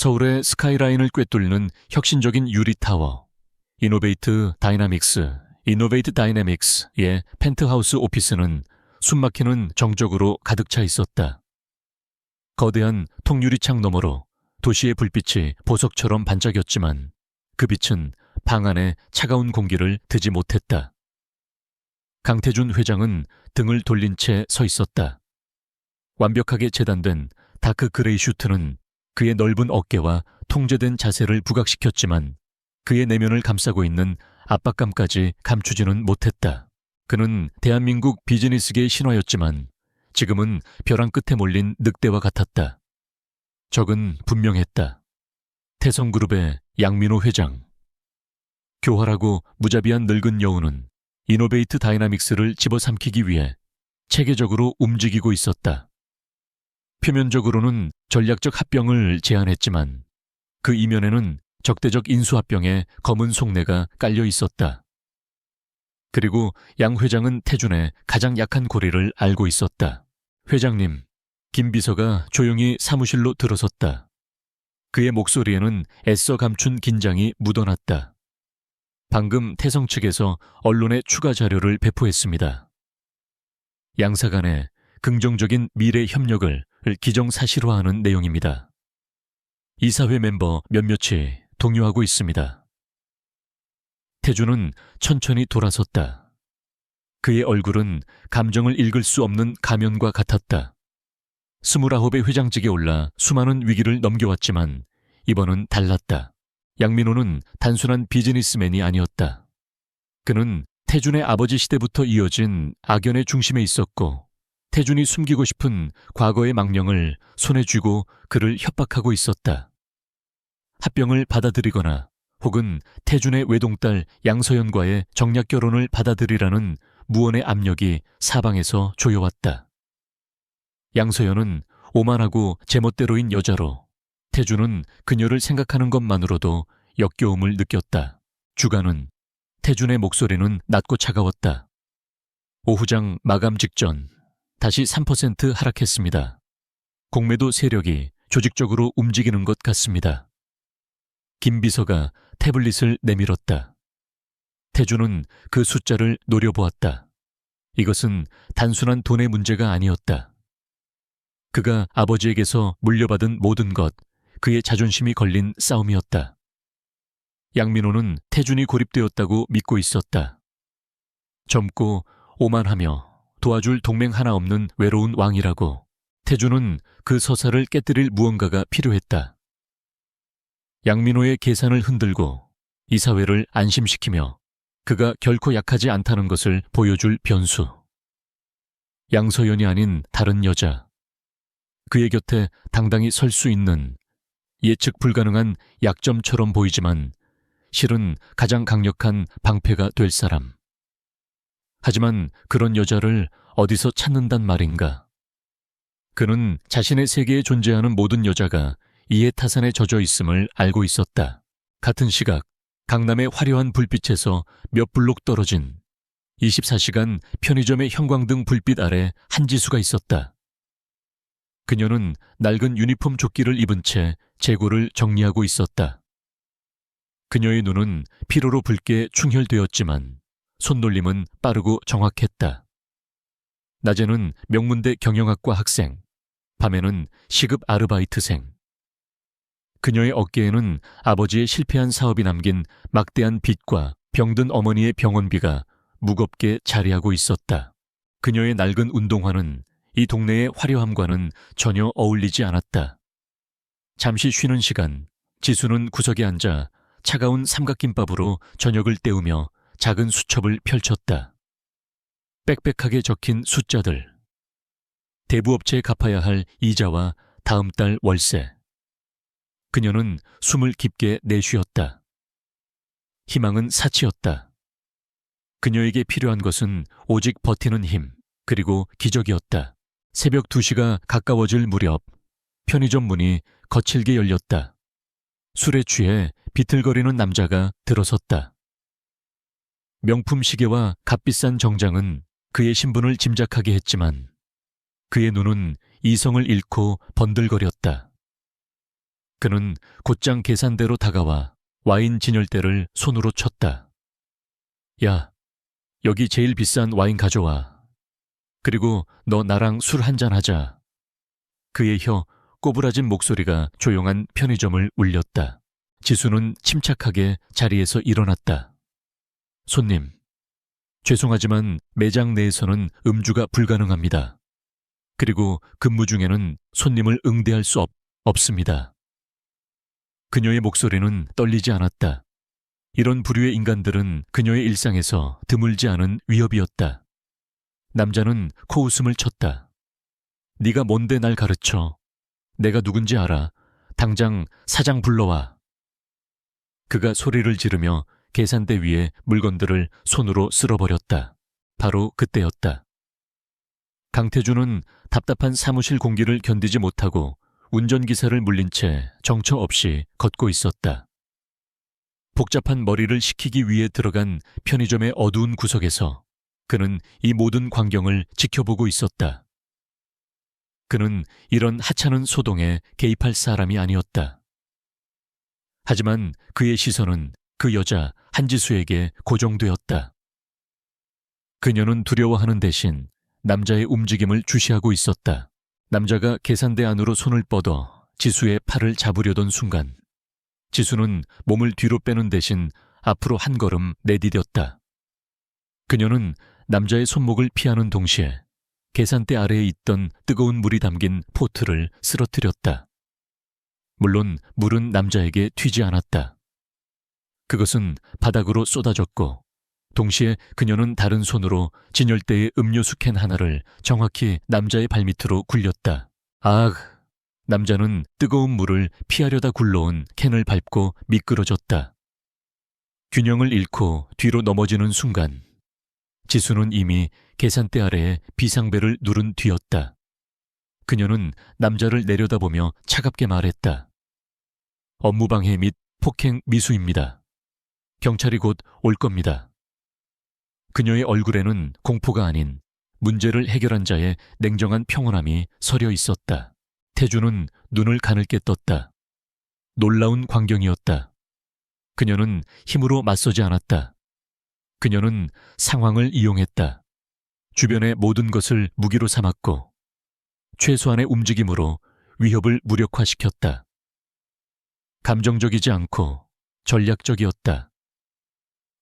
서울의 스카이라인을 꿰뚫는 혁신적인 유리타워, 이노베이트 다이내믹스의 펜트하우스 오피스는 숨막히는 정적으로 가득 차 있었다. 거대한 통유리창 너머로 도시의 불빛이 보석처럼 반짝였지만 그 빛은 방 안의 차가운 공기를 드지 못했다. 강태준 회장은 등을 돌린 채 서 있었다. 완벽하게 재단된 다크 그레이 슈트는 그의 넓은 어깨와 통제된 자세를 부각시켰지만 그의 내면을 감싸고 있는 압박감까지 감추지는 못했다. 그는 대한민국 비즈니스계의 신화였지만 지금은 벼랑 끝에 몰린 늑대와 같았다. 적은 분명했다. 태성그룹의 양민호 회장. 교활하고 무자비한 늙은 여우는 이노베이트 다이나믹스를 집어삼키기 위해 체계적으로 움직이고 있었다. 표면적으로는 전략적 합병을 제안했지만 그 이면에는 적대적 인수합병의 검은 속내가 깔려 있었다. 그리고 양 회장은 태준의 가장 약한 고리를 알고 있었다. 회장님, 김 비서가 조용히 사무실로 들어섰다. 그의 목소리에는 애써 감춘 긴장이 묻어났다. 방금 태성 측에서 언론에 추가 자료를 배포했습니다. 양사 간의 긍정적인 미래 협력을 기정사실화하는 내용입니다. 이사회 멤버 몇몇이 동요하고 있습니다. 태준은 천천히 돌아섰다. 그의 얼굴은 감정을 읽을 수 없는 가면과 같았다. 29의 회장직에 올라 수많은 위기를 넘겨왔지만 이번은 달랐다. 양민호는 단순한 비즈니스맨이 아니었다. 그는 태준의 아버지 시대부터 이어진 악연의 중심에 있었고 태준이 숨기고 싶은 과거의 망령을 손에 쥐고 그를 협박하고 있었다. 합병을 받아들이거나 혹은 태준의 외동딸 양서연과의 정략 결혼을 받아들이라는 무언의 압력이 사방에서 조여왔다. 양서연은 오만하고 제멋대로인 여자로 태준은 그녀를 생각하는 것만으로도 역겨움을 느꼈다. 주간은 태준의 목소리는 낮고 차가웠다. 오후장 마감 직전 다시 3% 하락했습니다. 공매도 세력이 조직적으로 움직이는 것 같습니다. 김 비서가 태블릿을 내밀었다. 태준은 그 숫자를 노려보았다. 이것은 단순한 돈의 문제가 아니었다. 그가 아버지에게서 물려받은 모든 것, 그의 자존심이 걸린 싸움이었다. 양민호는 태준이 고립되었다고 믿고 있었다. 젊고 오만하며 도와줄 동맹 하나 없는 외로운 왕이라고 태준은 그 서사를 깨뜨릴 무언가가 필요했다. 양민호의 계산을 흔들고 이사회를 안심시키며 그가 결코 약하지 않다는 것을 보여줄 변수. 양서연이 아닌 다른 여자. 그의 곁에 당당히 설 수 있는 예측 불가능한 약점처럼 보이지만 실은 가장 강력한 방패가 될 사람. 하지만 그런 여자를 어디서 찾는단 말인가? 그는 자신의 세계에 존재하는 모든 여자가 이해타산에 젖어 있음을 알고 있었다. 같은 시각 강남의 화려한 불빛에서 몇 블록 떨어진 24시간 편의점의 형광등 불빛 아래 한지수가 있었다. 그녀는 낡은 유니폼 조끼를 입은 채 재고를 정리하고 있었다. 그녀의 눈은 피로로 붉게 충혈되었지만 손놀림은 빠르고 정확했다. 낮에는 명문대 경영학과 학생, 밤에는 시급 아르바이트생. 그녀의 어깨에는 아버지의 실패한 사업이 남긴 막대한 빚과 병든 어머니의 병원비가 무겁게 자리하고 있었다. 그녀의 낡은 운동화는 이 동네의 화려함과는 전혀 어울리지 않았다. 잠시 쉬는 시간, 지수는 구석에 앉아 차가운 삼각김밥으로 저녁을 때우며 작은 수첩을 펼쳤다. 빽빽하게 적힌 숫자들. 대부업체에 갚아야 할 이자와 다음 달 월세. 그녀는 숨을 깊게 내쉬었다. 희망은 사치였다. 그녀에게 필요한 것은 오직 버티는 힘, 그리고 기적이었다. 새벽 2시가 가까워질 무렵 편의점 문이 거칠게 열렸다. 술에 취해 비틀거리는 남자가 들어섰다. 명품 시계와 값비싼 정장은 그의 신분을 짐작하게 했지만 그의 눈은 이성을 잃고 번들거렸다. 그는 곧장 계산대로 다가와 와인 진열대를 손으로 쳤다. 야, 여기 제일 비싼 와인 가져와. 그리고 너 나랑 술 한잔 하자. 그의 혀 꼬부라진 목소리가 조용한 편의점을 울렸다. 지수는 침착하게 자리에서 일어났다. 손님, 죄송하지만 매장 내에서는 음주가 불가능합니다. 그리고 근무 중에는 손님을 응대할 수 없습니다. 그녀의 목소리는 떨리지 않았다. 이런 부류의 인간들은 그녀의 일상에서 드물지 않은 위협이었다. 남자는 코웃음을 쳤다. 네가 뭔데 날 가르쳐. 내가 누군지 알아. 당장 사장 불러와. 그가 소리를 지르며 계산대 위에 물건들을 손으로 쓸어버렸다. 바로 그때였다. 강태주는 답답한 사무실 공기를 견디지 못하고 운전기사를 물린 채 정처 없이 걷고 있었다. 복잡한 머리를 식히기 위해 들어간 편의점의 어두운 구석에서 그는 이 모든 광경을 지켜보고 있었다. 그는 이런 하찮은 소동에 개입할 사람이 아니었다. 하지만 그의 시선은 그 여자 한지수에게 고정되었다. 그녀는 두려워하는 대신 남자의 움직임을 주시하고 있었다. 남자가 계산대 안으로 손을 뻗어 지수의 팔을 잡으려던 순간 지수는 몸을 뒤로 빼는 대신 앞으로 한 걸음 내디뎠다. 그녀는 남자의 손목을 피하는 동시에 계산대 아래에 있던 뜨거운 물이 담긴 포트를 쓰러뜨렸다. 물론 물은 남자에게 튀지 않았다. 그것은 바닥으로 쏟아졌고 동시에 그녀는 다른 손으로 진열대의 음료수 캔 하나를 정확히 남자의 발밑으로 굴렸다. 아! 남자는 뜨거운 물을 피하려다 굴러온 캔을 밟고 미끄러졌다. 균형을 잃고 뒤로 넘어지는 순간 지수는 이미 계산대 아래에 비상벨을 누른 뒤였다. 그녀는 남자를 내려다보며 차갑게 말했다. 업무방해 및 폭행 미수입니다. 경찰이 곧 올 겁니다. 그녀의 얼굴에는 공포가 아닌 문제를 해결한 자의 냉정한 평온함이 서려 있었다. 태주는 눈을 가늘게 떴다. 놀라운 광경이었다. 그녀는 힘으로 맞서지 않았다. 그녀는 상황을 이용했다. 주변의 모든 것을 무기로 삼았고 최소한의 움직임으로 위협을 무력화시켰다. 감정적이지 않고 전략적이었다.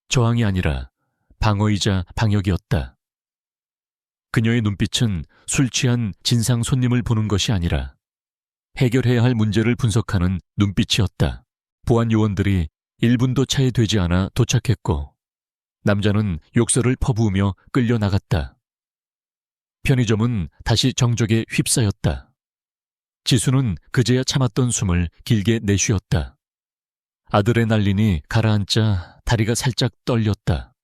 저항이 아니라 방어이자 방역이었다. 그녀의 눈빛은 술 취한 진상 손님을 보는 것이 아니라 해결해야 할 문제를 분석하는 눈빛이었다. 보안 요원들이 1분도 차에 되지 않아 도착했고 남자는 욕설을 퍼부으며 끌려나갔다. 편의점은 다시 정적에 휩싸였다. 지수는 그제야 참았던 숨을 길게 내쉬었다. 아드레날린이 가라앉자 다리가 살짝 떨렸다.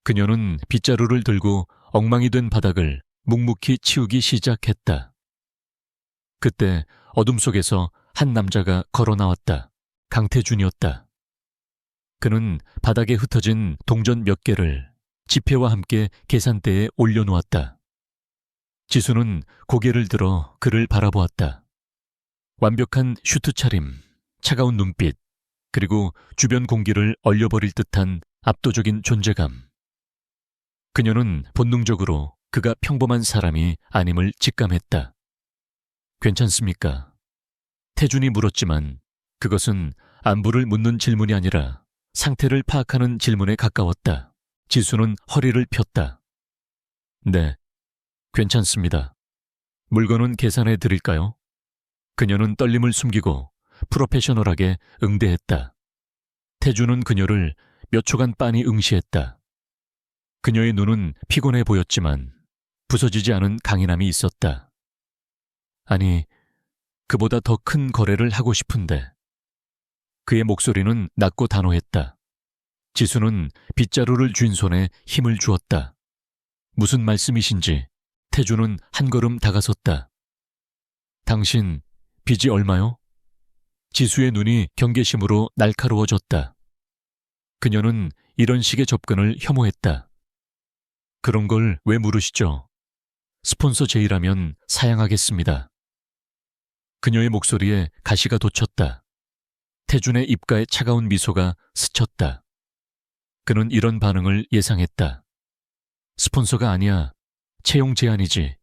그녀는 빗자루를 들고 엉망이 된 바닥을 묵묵히 치우기 시작했다. 그때 어둠 속에서 한 남자가 걸어 나왔다. 강태준이었다. 그는 바닥에 흩어진 동전 몇 개를 지폐와 함께 계산대에 올려놓았다. 지수는 고개를 들어 그를 바라보았다. 완벽한 슈트 차림, 차가운 눈빛, 그리고 주변 공기를 얼려버릴 듯한 압도적인 존재감. 그녀는 본능적으로 그가 평범한 사람이 아님을 직감했다. 괜찮습니까? 태준이 물었지만 그것은 안부를 묻는 질문이 아니라 상태를 파악하는 질문에 가까웠다. 지수는 허리를 폈다. 네, 괜찮습니다. 물건은 계산해 드릴까요? 그녀는 떨림을 숨기고 프로페셔널하게 응대했다. 태준은 그녀를 몇 초간 빤히 응시했다. 그녀의 눈은 피곤해 보였지만 부서지지 않은 강인함이 있었다. 아니, 그보다 더 큰 거래를 하고 싶은데. 그의 목소리는 낮고 단호했다. 지수는 빗자루를 쥔 손에 힘을 주었다. 무슨 말씀이신지 태주는 한 걸음 다가섰다. 당신 빚이 얼마요? 지수의 눈이 경계심으로 날카로워졌다. 그녀는 이런 식의 접근을 혐오했다. 그런 걸 왜 물으시죠? 스폰서 제의라면 사양하겠습니다. 그녀의 목소리에 가시가 돋쳤다. 태준의 입가에 차가운 미소가 스쳤다. 그는 이런 반응을 예상했다. 스폰서가 아니야. 채용 제안이지.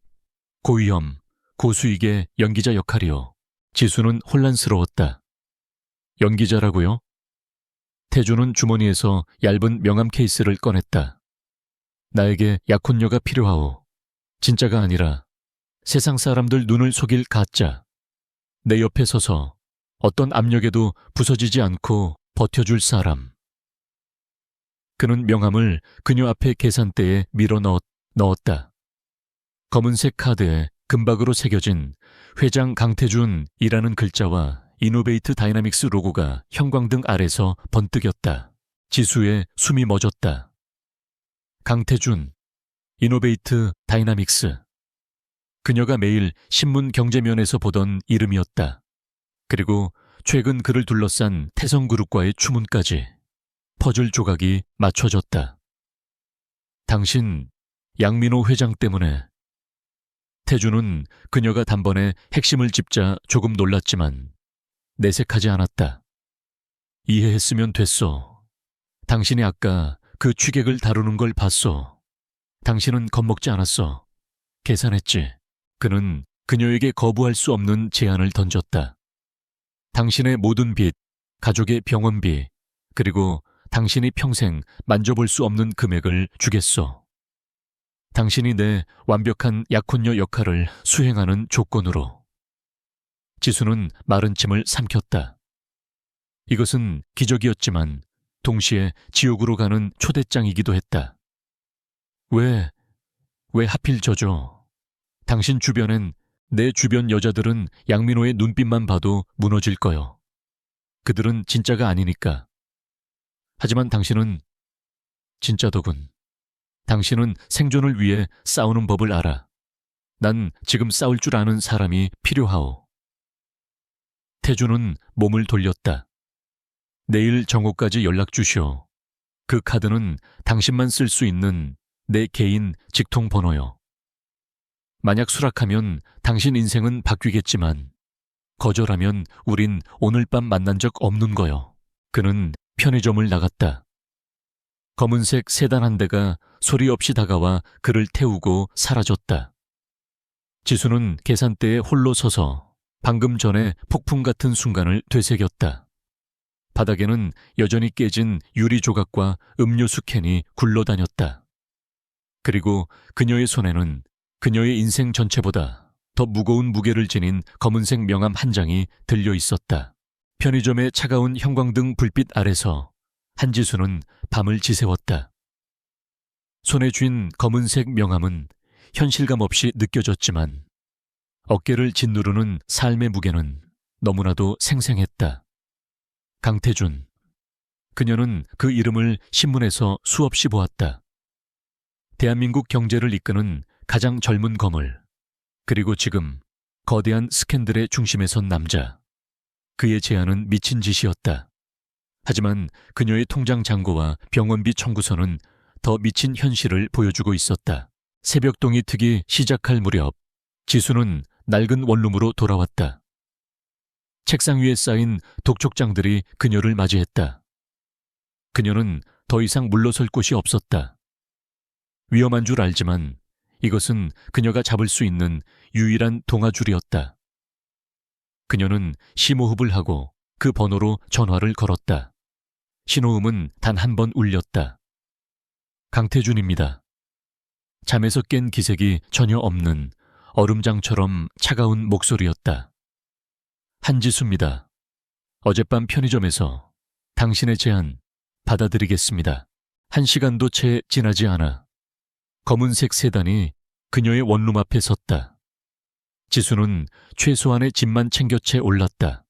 고위험, 고수익의 연기자 역할이요. 지수는 혼란스러웠다. 연기자라고요? 태준은 주머니에서 얇은 명함 케이스를 꺼냈다. 나에게 약혼녀가 필요하오. 진짜가 아니라 세상 사람들 눈을 속일 가짜. 내 옆에 서서 어떤 압력에도 부서지지 않고 버텨줄 사람. 그는 명함을 그녀 앞에 계산대에 밀어 넣었다. 검은색 카드에 금박으로 새겨진 회장 강태준이라는 글자와 이노베이트 다이나믹스 로고가 형광등 아래서 번뜩였다. 지수의 숨이 멎었다. 강태준, 이노베이트 다이나믹스. 그녀가 매일 신문 경제면에서 보던 이름이었다. 그리고 최근 그를 둘러싼 태성그룹과의 추문까지. 퍼즐 조각이 맞춰졌다. 당신 양민호 회장 때문에. 태준은 그녀가 단번에 핵심을 짚자 조금 놀랐지만 내색하지 않았다. 이해했으면 됐소. 당신이 아까 그 취객을 다루는 걸 봤소. 당신은 겁먹지 않았어. 계산했지. 그는 그녀에게 거부할 수 없는 제안을 던졌다. 당신의 모든 빚, 가족의 병원비, 그리고 당신이 평생 만져볼 수 없는 금액을 주겠소. 당신이 내 완벽한 약혼녀 역할을 수행하는 조건으로. 지수는 마른 침을 삼켰다. 이것은 기적이었지만 동시에 지옥으로 가는 초대장이기도 했다. 왜 하필 저죠? 당신 주변엔 내 주변 여자들은 양민호의 눈빛만 봐도 무너질 거요. 그들은 진짜가 아니니까. 하지만 당신은 진짜더군. 당신은 생존을 위해 싸우는 법을 알아. 난 지금 싸울 줄 아는 사람이 필요하오. 태준은 몸을 돌렸다. 내일 정오까지 연락 주시오. 그 카드는 당신만 쓸 수 있는 내 개인 직통 번호요. 만약 수락하면 당신 인생은 바뀌겠지만 거절하면 우린 오늘 밤 만난 적 없는 거요. 그는 편의점을 나갔다. 검은색 세단 한 대가 소리 없이 다가와 그를 태우고 사라졌다. 지수는 계산대에 홀로 서서 방금 전에 폭풍 같은 순간을 되새겼다. 바닥에는 여전히 깨진 유리 조각과 음료수 캔이 굴러다녔다. 그리고 그녀의 손에는 그녀의 인생 전체보다 더 무거운 무게를 지닌 검은색 명함 한 장이 들려 있었다. 편의점의 차가운 형광등 불빛 아래서 한지수는 밤을 지새웠다. 손에 쥔 검은색 명함은 현실감 없이 느껴졌지만 어깨를 짓누르는 삶의 무게는 너무나도 생생했다. 강태준. 그녀는 그 이름을 신문에서 수없이 보았다. 대한민국 경제를 이끄는 가장 젊은 거물. 그리고 지금 거대한 스캔들의 중심에 선 남자. 그의 제안은 미친 짓이었다. 하지만 그녀의 통장 잔고와 병원비 청구서는 더 미친 현실을 보여주고 있었다. 새벽동이 트기 시작할 무렵 지수는 낡은 원룸으로 돌아왔다. 책상 위에 쌓인 독촉장들이 그녀를 맞이했다. 그녀는 더 이상 물러설 곳이 없었다. 위험한 줄 알지만 이것은 그녀가 잡을 수 있는 유일한 동아줄이었다. 그녀는 심호흡을 하고 그 번호로 전화를 걸었다. 신호음은 단 한 번 울렸다. 강태준입니다. 잠에서 깬 기색이 전혀 없는 얼음장처럼 차가운 목소리였다. 한지수입니다. 어젯밤 편의점에서 당신의 제안 받아들이겠습니다. 1시간도 채 지나지 않아 검은색 세단이 그녀의 원룸 앞에 섰다. 지수는 최소한의 짐만 챙겨 채 올랐다.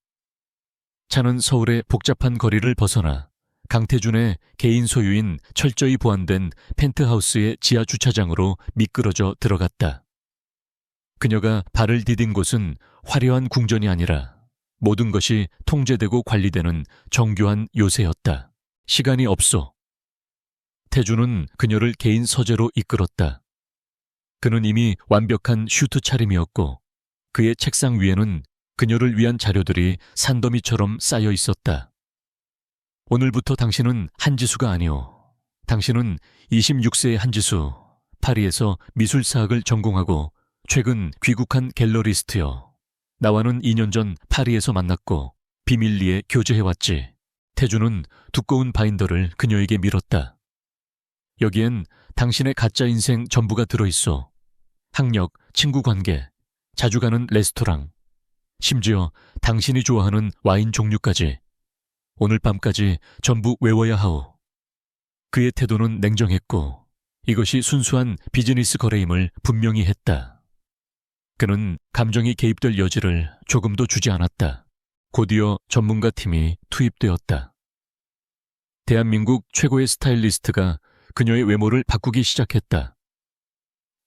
차는 서울의 복잡한 거리를 벗어나 강태준의 개인 소유인 철저히 보안된 펜트하우스의 지하 주차장으로 미끄러져 들어갔다. 그녀가 발을 디딘 곳은 화려한 궁전이 아니라 모든 것이 통제되고 관리되는 정교한 요새였다. 시간이 없어. 태준은 그녀를 개인 서재로 이끌었다. 그는 이미 완벽한 슈트 차림이었고 그의 책상 위에는 그녀를 위한 자료들이 산더미처럼 쌓여 있었다. 오늘부터 당신은 한지수가 아니오. 당신은 26세의 한지수, 파리에서 미술사학을 전공하고 최근 귀국한 갤러리스트여. 나와는 2년 전 파리에서 만났고 비밀리에 교제해왔지. 태주는 두꺼운 바인더를 그녀에게 밀었다. 여기엔 당신의 가짜 인생 전부가 들어있어. 학력, 친구관계, 자주 가는 레스토랑, 심지어 당신이 좋아하는 와인 종류까지. 오늘 밤까지 전부 외워야 하오. 그의 태도는 냉정했고 이것이 순수한 비즈니스 거래임을 분명히 했다. 그는 감정이 개입될 여지를 조금도 주지 않았다. 곧이어 전문가 팀이 투입되었다. 대한민국 최고의 스타일리스트가 그녀의 외모를 바꾸기 시작했다.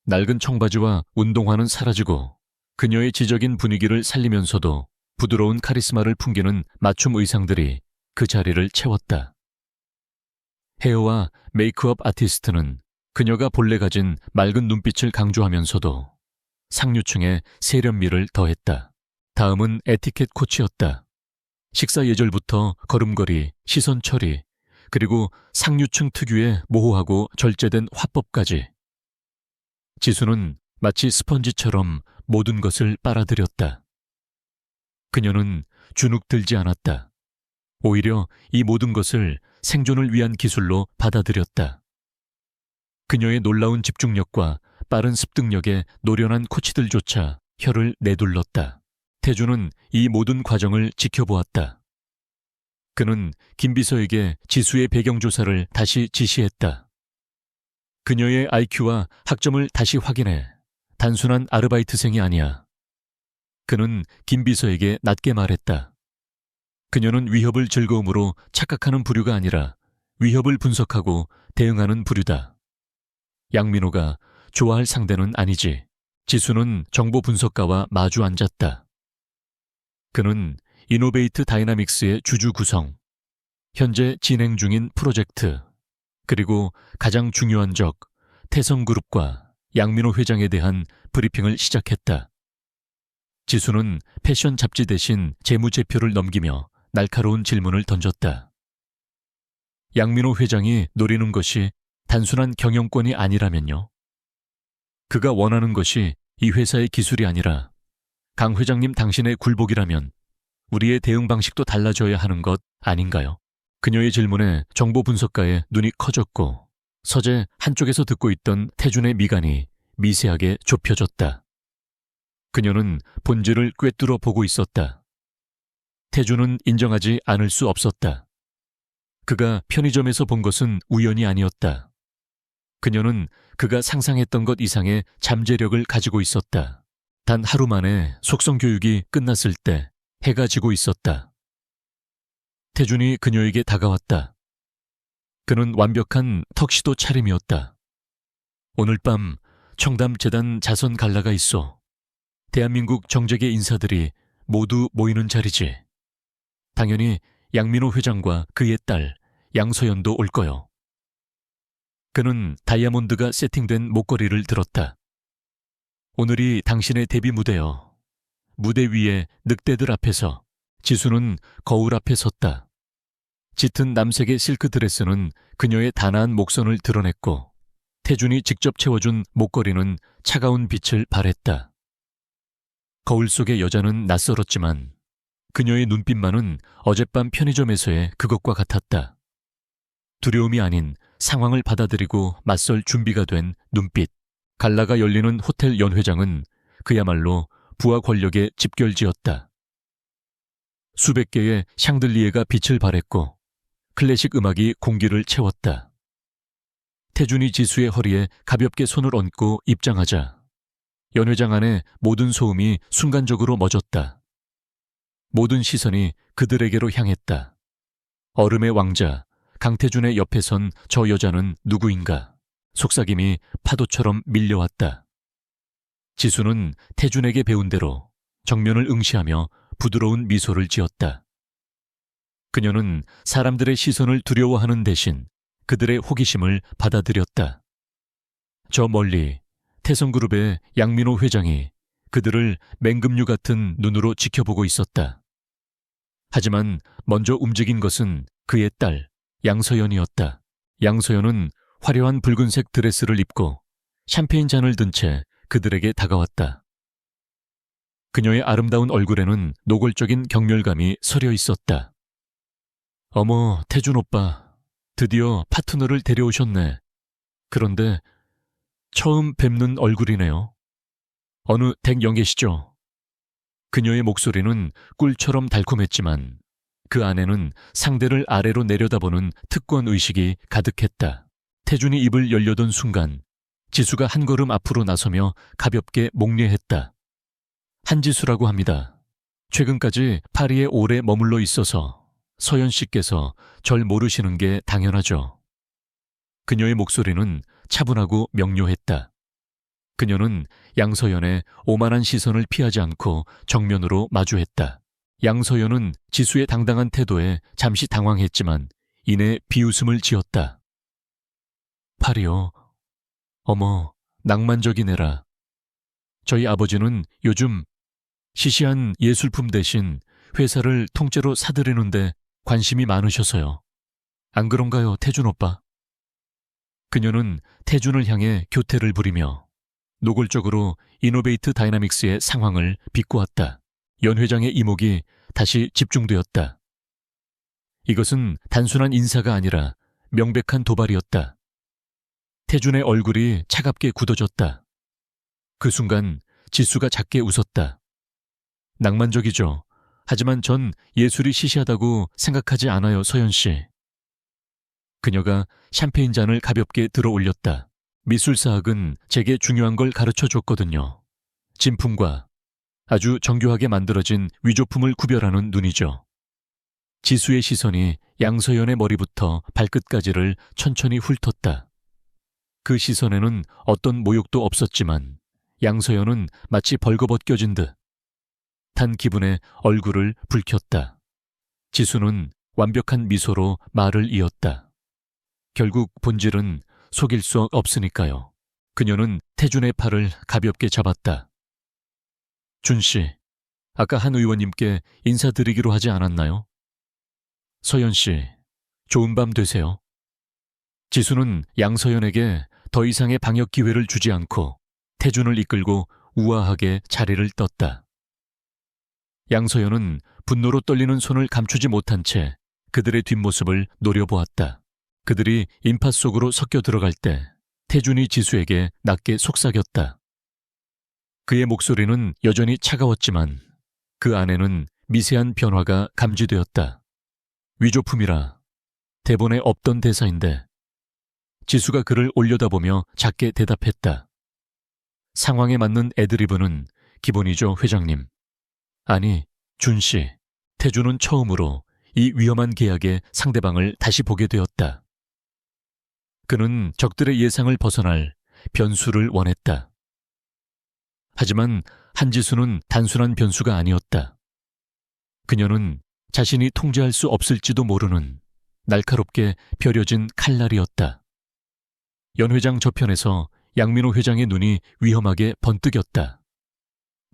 낡은 청바지와 운동화는 사라지고 그녀의 지적인 분위기를 살리면서도 부드러운 카리스마를 풍기는 맞춤 의상들이 그 자리를 채웠다. 헤어와 메이크업 아티스트는 그녀가 본래 가진 맑은 눈빛을 강조하면서도 상류층의 세련미를 더했다. 다음은 에티켓 코치였다. 식사 예절부터 걸음걸이, 시선 처리, 그리고 상류층 특유의 모호하고 절제된 화법까지. 지수는 마치 스펀지처럼 모든 것을 빨아들였다. 그녀는 주눅들지 않았다. 오히려 이 모든 것을 생존을 위한 기술로 받아들였다. 그녀의 놀라운 집중력과 빠른 습득력에 노련한 코치들조차 혀를 내둘렀다. 태주는 이 모든 과정을 지켜보았다. 그는 김비서에게 지수의 배경조사를 다시 지시했다. 그녀의 IQ와 학점을 다시 확인해. 단순한 아르바이트생이 아니야. 그는 김비서에게 낮게 말했다. 그녀는 위협을 즐거움으로 착각하는 부류가 아니라 위협을 분석하고 대응하는 부류다. 양민호가 좋아할 상대는 아니지. 지수는 정보 분석가와 마주 앉았다. 그는 이노베이트 다이나믹스의 주주 구성, 현재 진행 중인 프로젝트, 그리고 가장 중요한 적, 태성그룹과 양민호 회장에 대한 브리핑을 시작했다. 지수는 패션 잡지 대신 재무제표를 넘기며 날카로운 질문을 던졌다. 양민호 회장이 노리는 것이 단순한 경영권이 아니라면요? 그가 원하는 것이 이 회사의 기술이 아니라 강 회장님 당신의 굴복이라면 우리의 대응 방식도 달라져야 하는 것 아닌가요? 그녀의 질문에 정보 분석가의 눈이 커졌고 서재 한쪽에서 듣고 있던 태준의 미간이 미세하게 좁혀졌다. 그녀는 본질을 꿰뚫어 보고 있었다. 태준은 인정하지 않을 수 없었다. 그가 편의점에서 본 것은 우연이 아니었다. 그녀는 그가 상상했던 것 이상의 잠재력을 가지고 있었다. 단 하루 만에 속성 교육이 끝났을 때 해가 지고 있었다. 태준이 그녀에게 다가왔다. 그는 완벽한 턱시도 차림이었다. 오늘 밤 청담재단 자선 갈라가 있어. 대한민국 정재계 인사들이 모두 모이는 자리지. 당연히 양민호 회장과 그의 딸 양서연도 올 거요. 그는 다이아몬드가 세팅된 목걸이를 들었다. 오늘이 당신의 데뷔 무대요. 무대 위에 늑대들 앞에서. 지수는 거울 앞에 섰다. 짙은 남색의 실크 드레스는 그녀의 단아한 목선을 드러냈고 태준이 직접 채워준 목걸이는 차가운 빛을 발했다. 거울 속의 여자는 낯설었지만 그녀의 눈빛만은 어젯밤 편의점에서의 그것과 같았다. 두려움이 아닌 상황을 받아들이고 맞설 준비가 된 눈빛. 갈라가 열리는 호텔 연회장은 그야말로 부하 권력의 집결지였다. 수백 개의 샹들리에가 빛을 발했고 클래식 음악이 공기를 채웠다. 태준이 지수의 허리에 가볍게 손을 얹고 입장하자 연회장 안의 모든 소음이 순간적으로 멎었다. 모든 시선이 그들에게로 향했다. 얼음의 왕자 강태준의 옆에 선 저 여자는 누구인가? 속삭임이 파도처럼 밀려왔다. 지수는 태준에게 배운 대로 정면을 응시하며 부드러운 미소를 지었다. 그녀는 사람들의 시선을 두려워하는 대신 그들의 호기심을 받아들였다. 저 멀리 태성그룹의 양민호 회장이 그들을 맹금류 같은 눈으로 지켜보고 있었다. 하지만 먼저 움직인 것은 그의 딸 양서연이었다. 양서연은 화려한 붉은색 드레스를 입고 샴페인 잔을 든 채 그들에게 다가왔다. 그녀의 아름다운 얼굴에는 노골적인 경멸감이 서려 있었다. 어머, 태준 오빠, 드디어 파트너를 데려오셨네. 그런데 처음 뵙는 얼굴이네요. 어느 댁 영계시죠? 그녀의 목소리는 꿀처럼 달콤했지만 그 안에는 상대를 아래로 내려다보는 특권 의식이 가득했다. 태준이 입을 열려던 순간 지수가 한 걸음 앞으로 나서며 가볍게 목례했다. 한지수라고 합니다. 최근까지 파리에 오래 머물러 있어서 서연 씨께서 절 모르시는 게 당연하죠. 그녀의 목소리는 차분하고 명료했다. 그녀는 양서연의 오만한 시선을 피하지 않고 정면으로 마주했다. 양서연은 지수의 당당한 태도에 잠시 당황했지만 이내 비웃음을 지었다. 파리요. 어머, 낭만적이네라. 저희 아버지는 요즘 시시한 예술품 대신 회사를 통째로 사들이는데 관심이 많으셔서요. 안 그런가요, 태준 오빠? 그녀는 태준을 향해 교태를 부리며 노골적으로 이노베이트 다이나믹스의 상황을 비꼬았다. 연 회장의 이목이 다시 집중되었다. 이것은 단순한 인사가 아니라 명백한 도발이었다. 태준의 얼굴이 차갑게 굳어졌다. 그 순간 지수가 작게 웃었다. 낭만적이죠. 하지만 전 예술이 시시하다고 생각하지 않아요, 서연 씨. 그녀가 샴페인 잔을 가볍게 들어 올렸다. 미술사학은 제게 중요한 걸 가르쳐 줬거든요. 진품과 아주 정교하게 만들어진 위조품을 구별하는 눈이죠. 지수의 시선이 양서연의 머리부터 발끝까지를 천천히 훑었다. 그 시선에는 어떤 모욕도 없었지만 양서연은 마치 벌거벗겨진 듯 탄 기분에 얼굴을 붉혔다. 지수는 완벽한 미소로 말을 이었다. 결국 본질은 속일 수 없으니까요. 그녀는 태준의 팔을 가볍게 잡았다. 준 씨, 아까 한 의원님께 인사드리기로 하지 않았나요? 서연 씨, 좋은 밤 되세요. 지수는 양서연에게 더 이상의 방역 기회를 주지 않고 태준을 이끌고 우아하게 자리를 떴다. 양서연은 분노로 떨리는 손을 감추지 못한 채 그들의 뒷모습을 노려보았다. 그들이 인파 속으로 섞여 들어갈 때 태준이 지수에게 낮게 속삭였다. 그의 목소리는 여전히 차가웠지만 그 안에는 미세한 변화가 감지되었다. 위조품이라 대본에 없던 대사인데 지수가 그를 올려다보며 작게 대답했다. 상황에 맞는 애드리브는 기본이죠, 회장님. 아니, 준 씨, 태준은 처음으로 이 위험한 계약의 상대방을 다시 보게 되었다. 그는 적들의 예상을 벗어날 변수를 원했다. 하지만 한지수는 단순한 변수가 아니었다. 그녀는 자신이 통제할 수 없을지도 모르는 날카롭게 벼려진 칼날이었다. 연 회장 저편에서 양민호 회장의 눈이 위험하게 번뜩였다.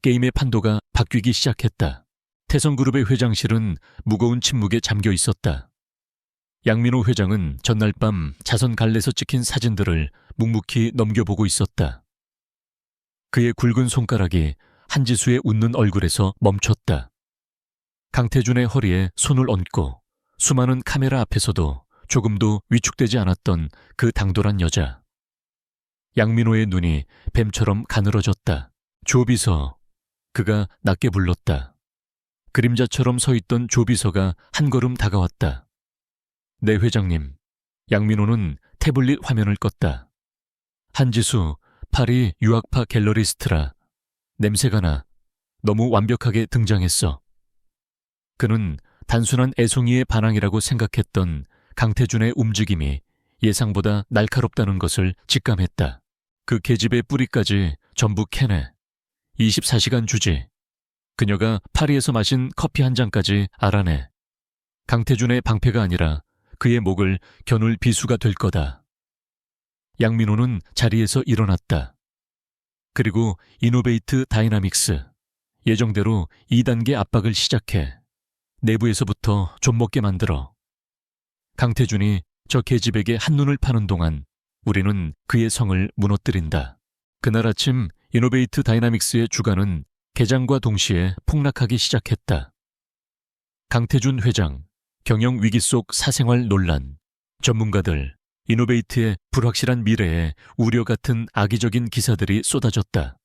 게임의 판도가 바뀌기 시작했다. 태성그룹의 회장실은 무거운 침묵에 잠겨 있었다. 양민호 회장은 전날 밤 자선 갈래서 찍힌 사진들을 묵묵히 넘겨보고 있었다. 그의 굵은 손가락이 한지수의 웃는 얼굴에서 멈췄다. 강태준의 허리에 손을 얹고 수많은 카메라 앞에서도 조금도 위축되지 않았던 그 당돌한 여자. 양민호의 눈이 뱀처럼 가늘어졌다. 조비서. 그가 낮게 불렀다. 그림자처럼 서 있던 조비서가 한 걸음 다가왔다. 네, 회장님. 양민호는 태블릿 화면을 껐다. 한지수, 파리 유학파 갤러리스트라. 냄새가 나. 너무 완벽하게 등장했어. 그는 단순한 애송이의 반항이라고 생각했던 강태준의 움직임이 예상보다 날카롭다는 것을 직감했다. 그 계집의 뿌리까지 전부 캐내. 24시간 주지. 그녀가 파리에서 마신 커피 한 잔까지 알아내. 강태준의 방패가 아니라 그의 목을 겨눌 비수가 될 거다. 양민호는 자리에서 일어났다. 그리고 이노베이트 다이나믹스, 예정대로 2단계 압박을 시작해 내부에서부터 좀먹게 만들어 강태준이 저 계집에게 한눈을 파는 동안 우리는 그의 성을 무너뜨린다. 그날 아침 이노베이트 다이나믹스의 주가는 개장과 동시에 폭락하기 시작했다. 강태준 회장, 경영 위기 속 사생활 논란, 전문가들, 이노베이트의 불확실한 미래에 우려 같은 악의적인 기사들이 쏟아졌다.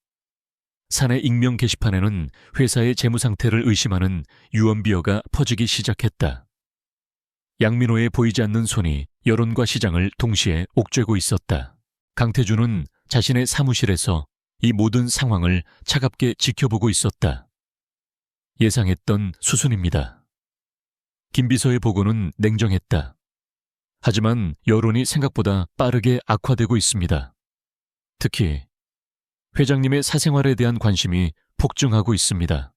사내 익명 게시판에는 회사의 재무 상태를 의심하는 유언비어가 퍼지기 시작했다. 양민호의 보이지 않는 손이 여론과 시장을 동시에 옥죄고 있었다. 강태준은 자신의 사무실에서 이 모든 상황을 차갑게 지켜보고 있었다. 예상했던 수순입니다. 김비서의 보고는 냉정했다. 하지만 여론이 생각보다 빠르게 악화되고 있습니다. 특히 회장님의 사생활에 대한 관심이 폭증하고 있습니다.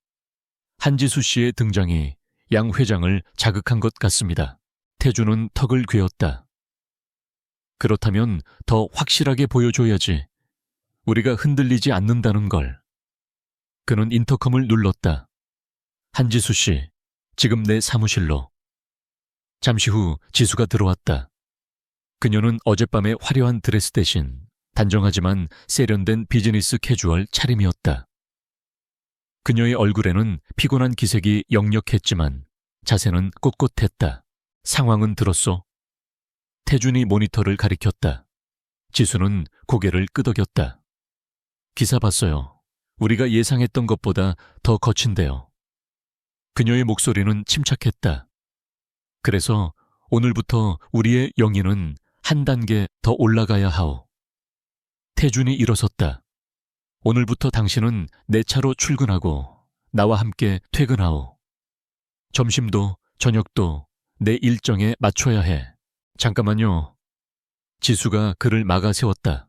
한지수 씨의 등장이 양 회장을 자극한 것 같습니다. 태준은 턱을 괴었다. 그렇다면 더 확실하게 보여줘야지. 우리가 흔들리지 않는다는 걸. 그는 인터컴을 눌렀다. 한지수 씨, 지금 내 사무실로. 잠시 후 지수가 들어왔다. 그녀는 어젯밤의 화려한 드레스 대신 단정하지만 세련된 비즈니스 캐주얼 차림이었다. 그녀의 얼굴에는 피곤한 기색이 역력했지만 자세는 꼿꼿했다. 상황은 들었소? 태준이 모니터를 가리켰다. 지수는 고개를 끄덕였다. 기사 봤어요. 우리가 예상했던 것보다 더 거친데요. 그녀의 목소리는 침착했다. 그래서 오늘부터 우리의 영위는 한 단계 더 올라가야 하오. 태준이 일어섰다. 오늘부터 당신은 내 차로 출근하고 나와 함께 퇴근하오. 점심도 저녁도 내 일정에 맞춰야 해. 잠깐만요. 지수가 그를 막아 세웠다.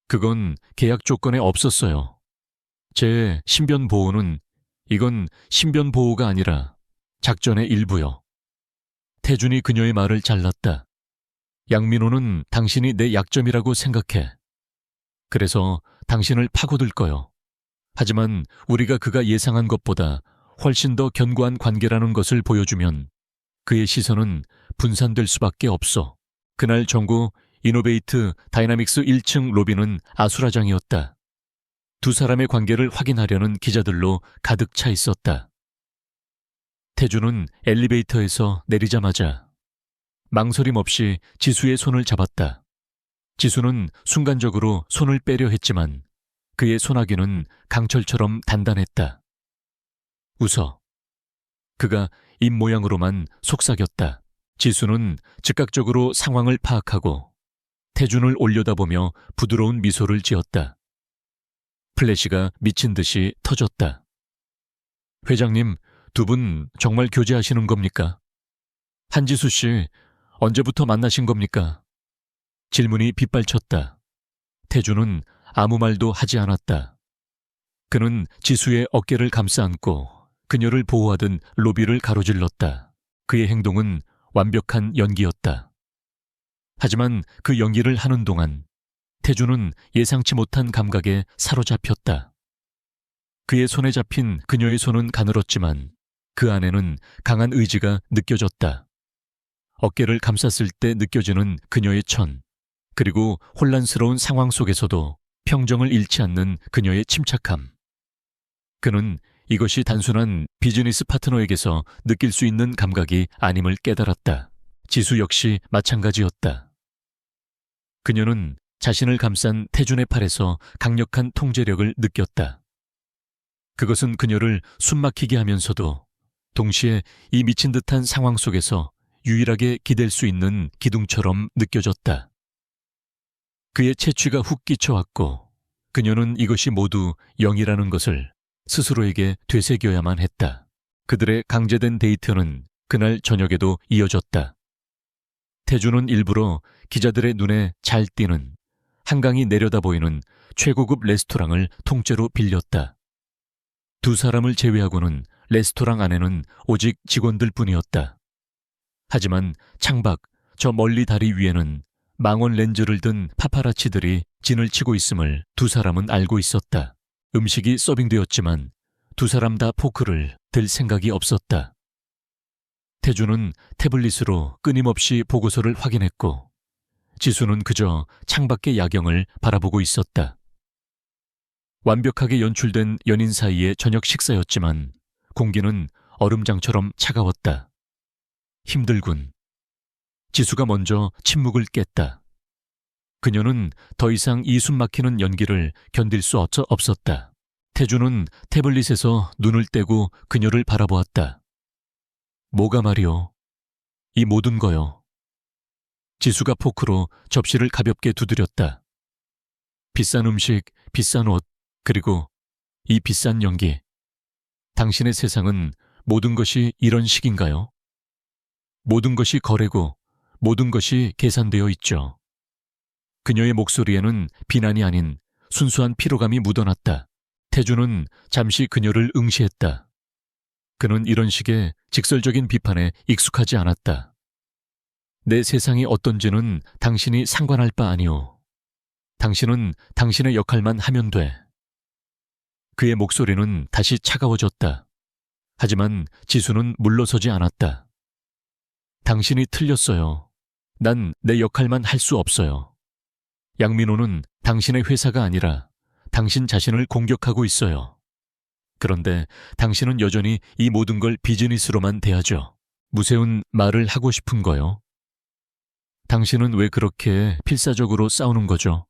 그건 계약 조건에 없었어요. 제 신변 보호는 이건 신변 보호가 아니라 작전의 일부요. 태준이 그녀의 말을 잘랐다. 양민호는 당신이 내 약점이라고 생각해. 그래서 당신을 파고들 거요. 하지만 우리가 그가 예상한 것보다 훨씬 더 견고한 관계라는 것을 보여주면 그의 시선은 분산될 수밖에 없어. 그날 정구 이노베이트 다이나믹스 1층 로비는 아수라장이었다. 두 사람의 관계를 확인하려는 기자들로 가득 차 있었다. 태준은 엘리베이터에서 내리자마자 망설임 없이 지수의 손을 잡았다. 지수는 순간적으로 손을 빼려 했지만 그의 소나기는 강철처럼 단단했다. 웃어. 그가 입모양으로만 속삭였다. 지수는 즉각적으로 상황을 파악하고 태준을 올려다보며 부드러운 미소를 지었다. 플래시가 미친 듯이 터졌다. 회장님, 두 분 정말 교제하시는 겁니까? 한지수 씨, 언제부터 만나신 겁니까? 질문이 빗발쳤다. 태준은 아무 말도 하지 않았다. 그는 지수의 어깨를 감싸 안고 그녀를 보호하던 로비를 가로질렀다. 그의 행동은 완벽한 연기였다. 하지만 그 연기를 하는 동안 태준은 예상치 못한 감각에 사로잡혔다. 그의 손에 잡힌 그녀의 손은 가늘었지만 그 안에는 강한 의지가 느껴졌다. 어깨를 감쌌을 때 느껴지는 그녀의 천, 그리고 혼란스러운 상황 속에서도 평정을 잃지 않는 그녀의 침착함. 그는 이것이 단순한 비즈니스 파트너에게서 느낄 수 있는 감각이 아님을 깨달았다. 지수 역시 마찬가지였다. 그녀는 자신을 감싼 태준의 팔에서 강력한 통제력을 느꼈다. 그것은 그녀를 숨막히게 하면서도 동시에 이 미친 듯한 상황 속에서 유일하게 기댈 수 있는 기둥처럼 느껴졌다. 그의 채취가 훅 끼쳐왔고 그녀는 이것이 모두 영이라는 것을 스스로에게 되새겨야만 했다. 그들의 강제된 데이트는 그날 저녁에도 이어졌다. 태준은 일부러 기자들의 눈에 잘 띄는 한강이 내려다 보이는 최고급 레스토랑을 통째로 빌렸다. 두 사람을 제외하고는 레스토랑 안에는 오직 직원들 뿐이었다. 하지만 창밖 저 멀리 다리 위에는 망원 렌즈를 든 파파라치들이 진을 치고 있음을 두 사람은 알고 있었다. 음식이 서빙되었지만 두 사람 다 포크를 들 생각이 없었다. 태주는 태블릿으로 끊임없이 보고서를 확인했고 지수는 그저 창밖의 야경을 바라보고 있었다. 완벽하게 연출된 연인 사이의 저녁 식사였지만 공기는 얼음장처럼 차가웠다. 힘들군. 지수가 먼저 침묵을 깼다. 그녀는 더 이상 이 숨막히는 연기를 견딜 수 없었다. 태주는 태블릿에서 눈을 떼고 그녀를 바라보았다. 뭐가 말이오? 이 모든 거요. 지수가 포크로 접시를 가볍게 두드렸다. 비싼 음식, 비싼 옷, 그리고 이 비싼 연기. 당신의 세상은 모든 것이 이런 식인가요? 모든 것이 거래고 모든 것이 계산되어 있죠. 그녀의 목소리에는 비난이 아닌 순수한 피로감이 묻어났다. 태주는 잠시 그녀를 응시했다. 그는 이런 식의 직설적인 비판에 익숙하지 않았다. 내 세상이 어떤지는 당신이 상관할 바 아니오. 당신은 당신의 역할만 하면 돼. 그의 목소리는 다시 차가워졌다. 하지만 지수는 물러서지 않았다. 당신이 틀렸어요. 난 내 역할만 할 수 없어요. 양민호는 당신의 회사가 아니라 당신 자신을 공격하고 있어요. 그런데 당신은 여전히 이 모든 걸 비즈니스로만 대하죠. 무세운 말을 하고 싶은 거요. 당신은 왜 그렇게 필사적으로 싸우는 거죠?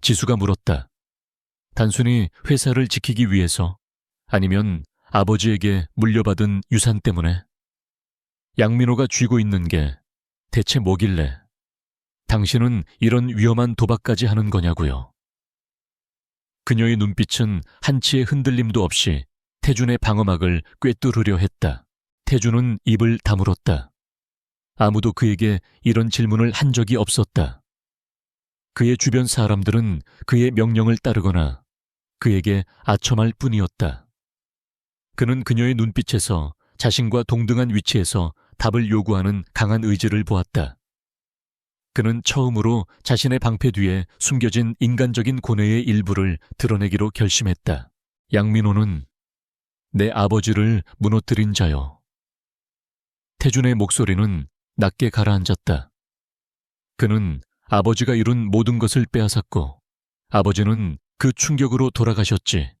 지수가 물었다. 단순히 회사를 지키기 위해서, 아니면 아버지에게 물려받은 유산 때문에? 양민호가 쥐고 있는 게 대체 뭐길래 당신은 이런 위험한 도박까지 하는 거냐고요. 그녀의 눈빛은 한치의 흔들림도 없이 태준의 방어막을 꿰뚫으려 했다. 태준은 입을 다물었다. 아무도 그에게 이런 질문을 한 적이 없었다. 그의 주변 사람들은 그의 명령을 따르거나 그에게 아첨할 뿐이었다. 그는 그녀의 눈빛에서 자신과 동등한 위치에서 답을 요구하는 강한 의지를 보았다. 그는 처음으로 자신의 방패 뒤에 숨겨진 인간적인 고뇌의 일부를 드러내기로 결심했다. 양민호는 내 아버지를 무너뜨린 자요. 태준의 목소리는 낮게 가라앉았다. 그는 아버지가 이룬 모든 것을 빼앗았고 아버지는 그 충격으로 돌아가셨지.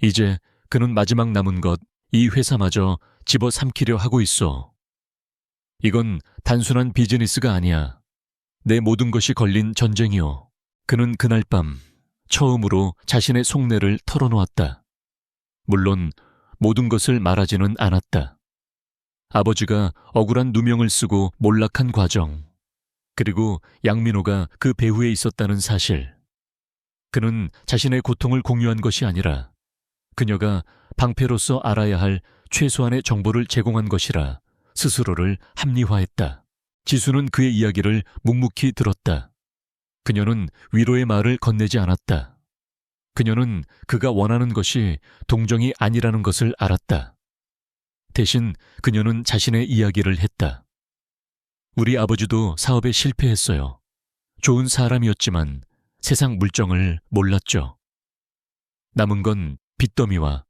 이제 그는 마지막 남은 것, 이 회사마저 집어삼키려 하고 있어. 이건 단순한 비즈니스가 아니야. 내 모든 것이 걸린 전쟁이요. 그는 그날 밤 처음으로 자신의 속내를 털어놓았다. 물론 모든 것을 말하지는 않았다. 아버지가 억울한 누명을 쓰고 몰락한 과정, 그리고 양민호가 그 배후에 있었다는 사실. 그는 자신의 고통을 공유한 것이 아니라 그녀가 방패로서 알아야 할 최소한의 정보를 제공한 것이라 스스로를 합리화했다. 지수는 그의 이야기를 묵묵히 들었다. 그녀는 위로의 말을 건네지 않았다. 그녀는 그가 원하는 것이 동정이 아니라는 것을 알았다. 대신 그녀는 자신의 이야기를 했다. 우리 아버지도 사업에 실패했어요. 좋은 사람이었지만 세상 물정을 몰랐죠. 남은 건 빚더미와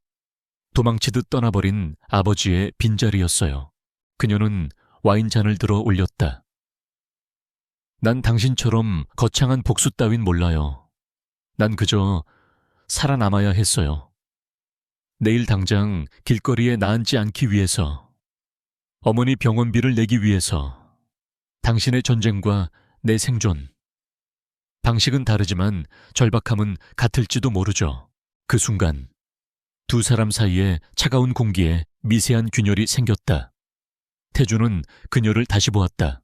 도망치듯 떠나버린 아버지의 빈자리였어요. 그녀는 와인잔을 들어 올렸다. 난 당신처럼 거창한 복수 따윈 몰라요. 난 그저 살아남아야 했어요. 내일 당장 길거리에 나앉지 않기 위해서, 어머니 병원비를 내기 위해서, 당신의 전쟁과 내 생존. 방식은 다르지만 절박함은 같을지도 모르죠. 그 순간 두 사람 사이에 차가운 공기에 미세한 균열이 생겼다. 태주는 그녀를 다시 보았다.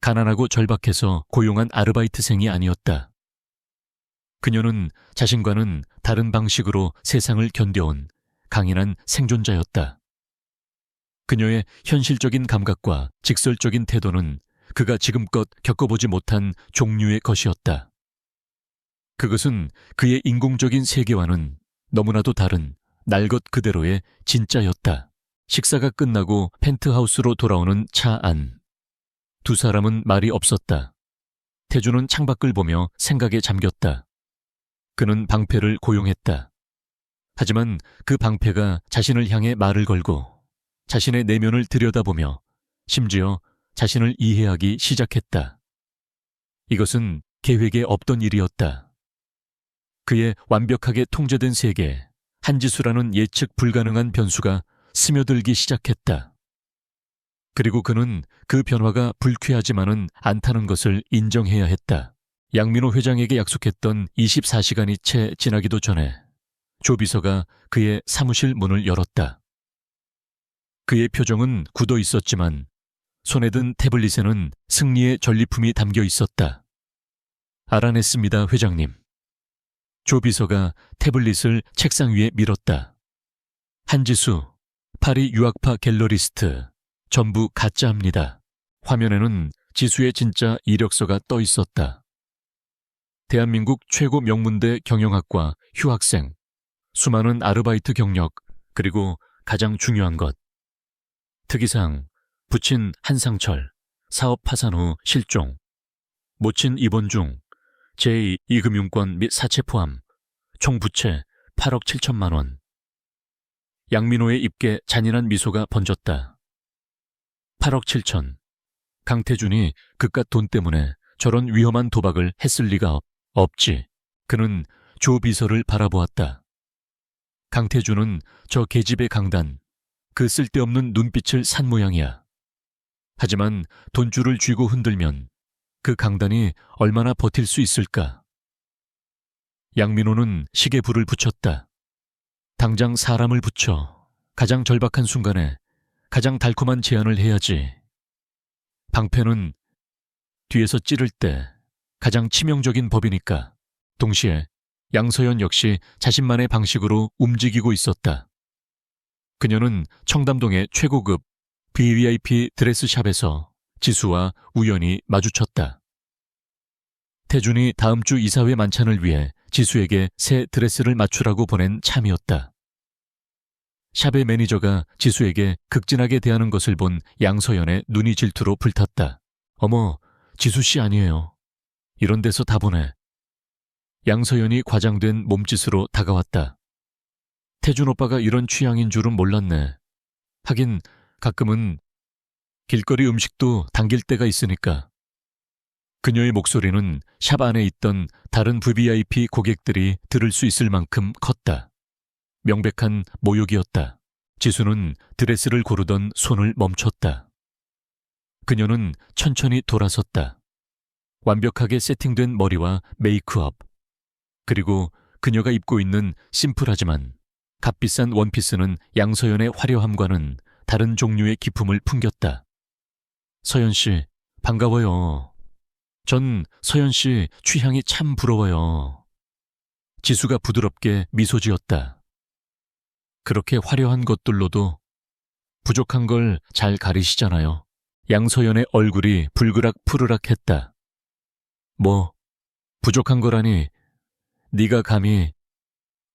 가난하고 절박해서 고용한 아르바이트생이 아니었다. 그녀는 자신과는 다른 방식으로 세상을 견뎌온 강인한 생존자였다. 그녀의 현실적인 감각과 직설적인 태도는 그가 지금껏 겪어보지 못한 종류의 것이었다. 그것은 그의 인공적인 세계와는 너무나도 다른 날 것 그대로의 진짜였다. 식사가 끝나고 펜트하우스로 돌아오는 차 안. 두 사람은 말이 없었다. 태주는 창밖을 보며 생각에 잠겼다. 그는 방패를 고용했다. 하지만 그 방패가 자신을 향해 말을 걸고 자신의 내면을 들여다보며 심지어 자신을 이해하기 시작했다. 이것은 계획에 없던 일이었다. 그의 완벽하게 통제된 세계, 한지수라는 예측 불가능한 변수가 스며들기 시작했다. 그리고 그는 그 변화가 불쾌하지만은 않다는 것을 인정해야 했다. 양민호 회장에게 약속했던 24시간이 채 지나기도 전에 조 비서가 그의 사무실 문을 열었다. 그의 표정은 굳어 있었지만 손에 든 태블릿에는 승리의 전리품이 담겨 있었다. 알아냈습니다, 회장님. 조 비서가 태블릿을 책상 위에 밀었다. 한지수, 파리 유학파 갤러리스트, 전부 가짜입니다. 화면에는 지수의 진짜 이력서가 떠 있었다. 대한민국 최고 명문대 경영학과 휴학생, 수많은 아르바이트 경력, 그리고 가장 중요한 것. 특이사항, 부친 한상철, 사업 파산 후 실종. 모친 입원 중, 제2금융권 및 사채 포함, 총 부채 8억 7천만 원. 양민호의 입에 잔인한 미소가 번졌다. 8억 7천. 강태준이 그깟 돈 때문에 저런 위험한 도박을 했을 리가 없지. 그는 조 비서를 바라보았다. 강태준은 저 계집의 강단, 그 쓸데없는 눈빛을 산 모양이야. 하지만 돈줄을 쥐고 흔들면 그 강단이 얼마나 버틸 수 있을까? 양민호는 시계 불을 붙였다. 당장 사람을 붙여 가장 절박한 순간에 가장 달콤한 제안을 해야지. 방패는 뒤에서 찌를 때 가장 치명적인 법이니까. 동시에 양서연 역시 자신만의 방식으로 움직이고 있었다. 그녀는 청담동의 최고급 VVIP 드레스샵에서 지수와 우연히 마주쳤다. 태준이 다음 주 이사회 만찬을 위해 지수에게 새 드레스를 맞추라고 보낸 참이었다. 샵의 매니저가 지수에게 극진하게 대하는 것을 본 양서연의 눈이 질투로 불탔다. 어머, 지수씨 아니에요. 이런 데서 다 보내. 양서연이 과장된 몸짓으로 다가왔다. 태준 오빠가 이런 취향인 줄은 몰랐네. 하긴 가끔은 길거리 음식도 당길 때가 있으니까. 그녀의 목소리는 샵 안에 있던 다른 VVIP 고객들이 들을 수 있을 만큼 컸다. 명백한 모욕이었다. 지수는 드레스를 고르던 손을 멈췄다. 그녀는 천천히 돌아섰다. 완벽하게 세팅된 머리와 메이크업, 그리고 그녀가 입고 있는 심플하지만 값비싼 원피스는 양서연의 화려함과는 다른 종류의 기품을 풍겼다. 서연씨, 반가워요. 전 서연씨 취향이 참 부러워요. 지수가 부드럽게 미소 지었다. 그렇게 화려한 것들로도 부족한 걸 잘 가리시잖아요. 양서연의 얼굴이 불그락 푸르락했다. 뭐, 부족한 거라니. 네가 감히.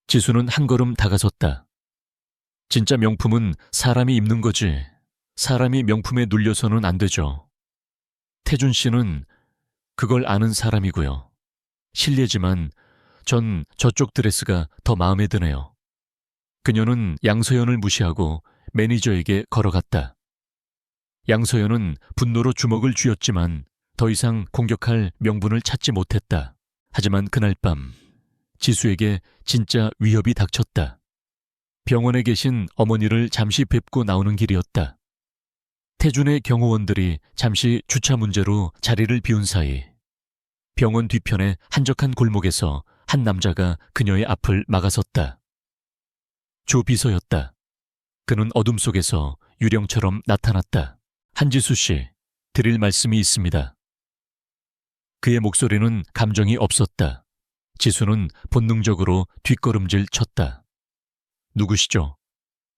지수는 한 걸음 다가섰다. 진짜 명품은 사람이 입는 거지. 사람이 명품에 눌려서는 안 되죠. 태준 씨는 그걸 아는 사람이고요. 실례지만 전 저쪽 드레스가 더 마음에 드네요. 그녀는 양서연을 무시하고 매니저에게 걸어갔다. 양서연은 분노로 주먹을 쥐었지만 더 이상 공격할 명분을 찾지 못했다. 하지만 그날 밤 지수에게 진짜 위협이 닥쳤다. 병원에 계신 어머니를 잠시 뵙고 나오는 길이었다. 태준의 경호원들이 잠시 주차 문제로 자리를 비운 사이 병원 뒤편의 한적한 골목에서 한 남자가 그녀의 앞을 막아섰다. 조 비서였다. 그는 어둠 속에서 유령처럼 나타났다. 한지수 씨, 드릴 말씀이 있습니다. 그의 목소리는 감정이 없었다. 지수는 본능적으로 뒷걸음질 쳤다. 누구시죠?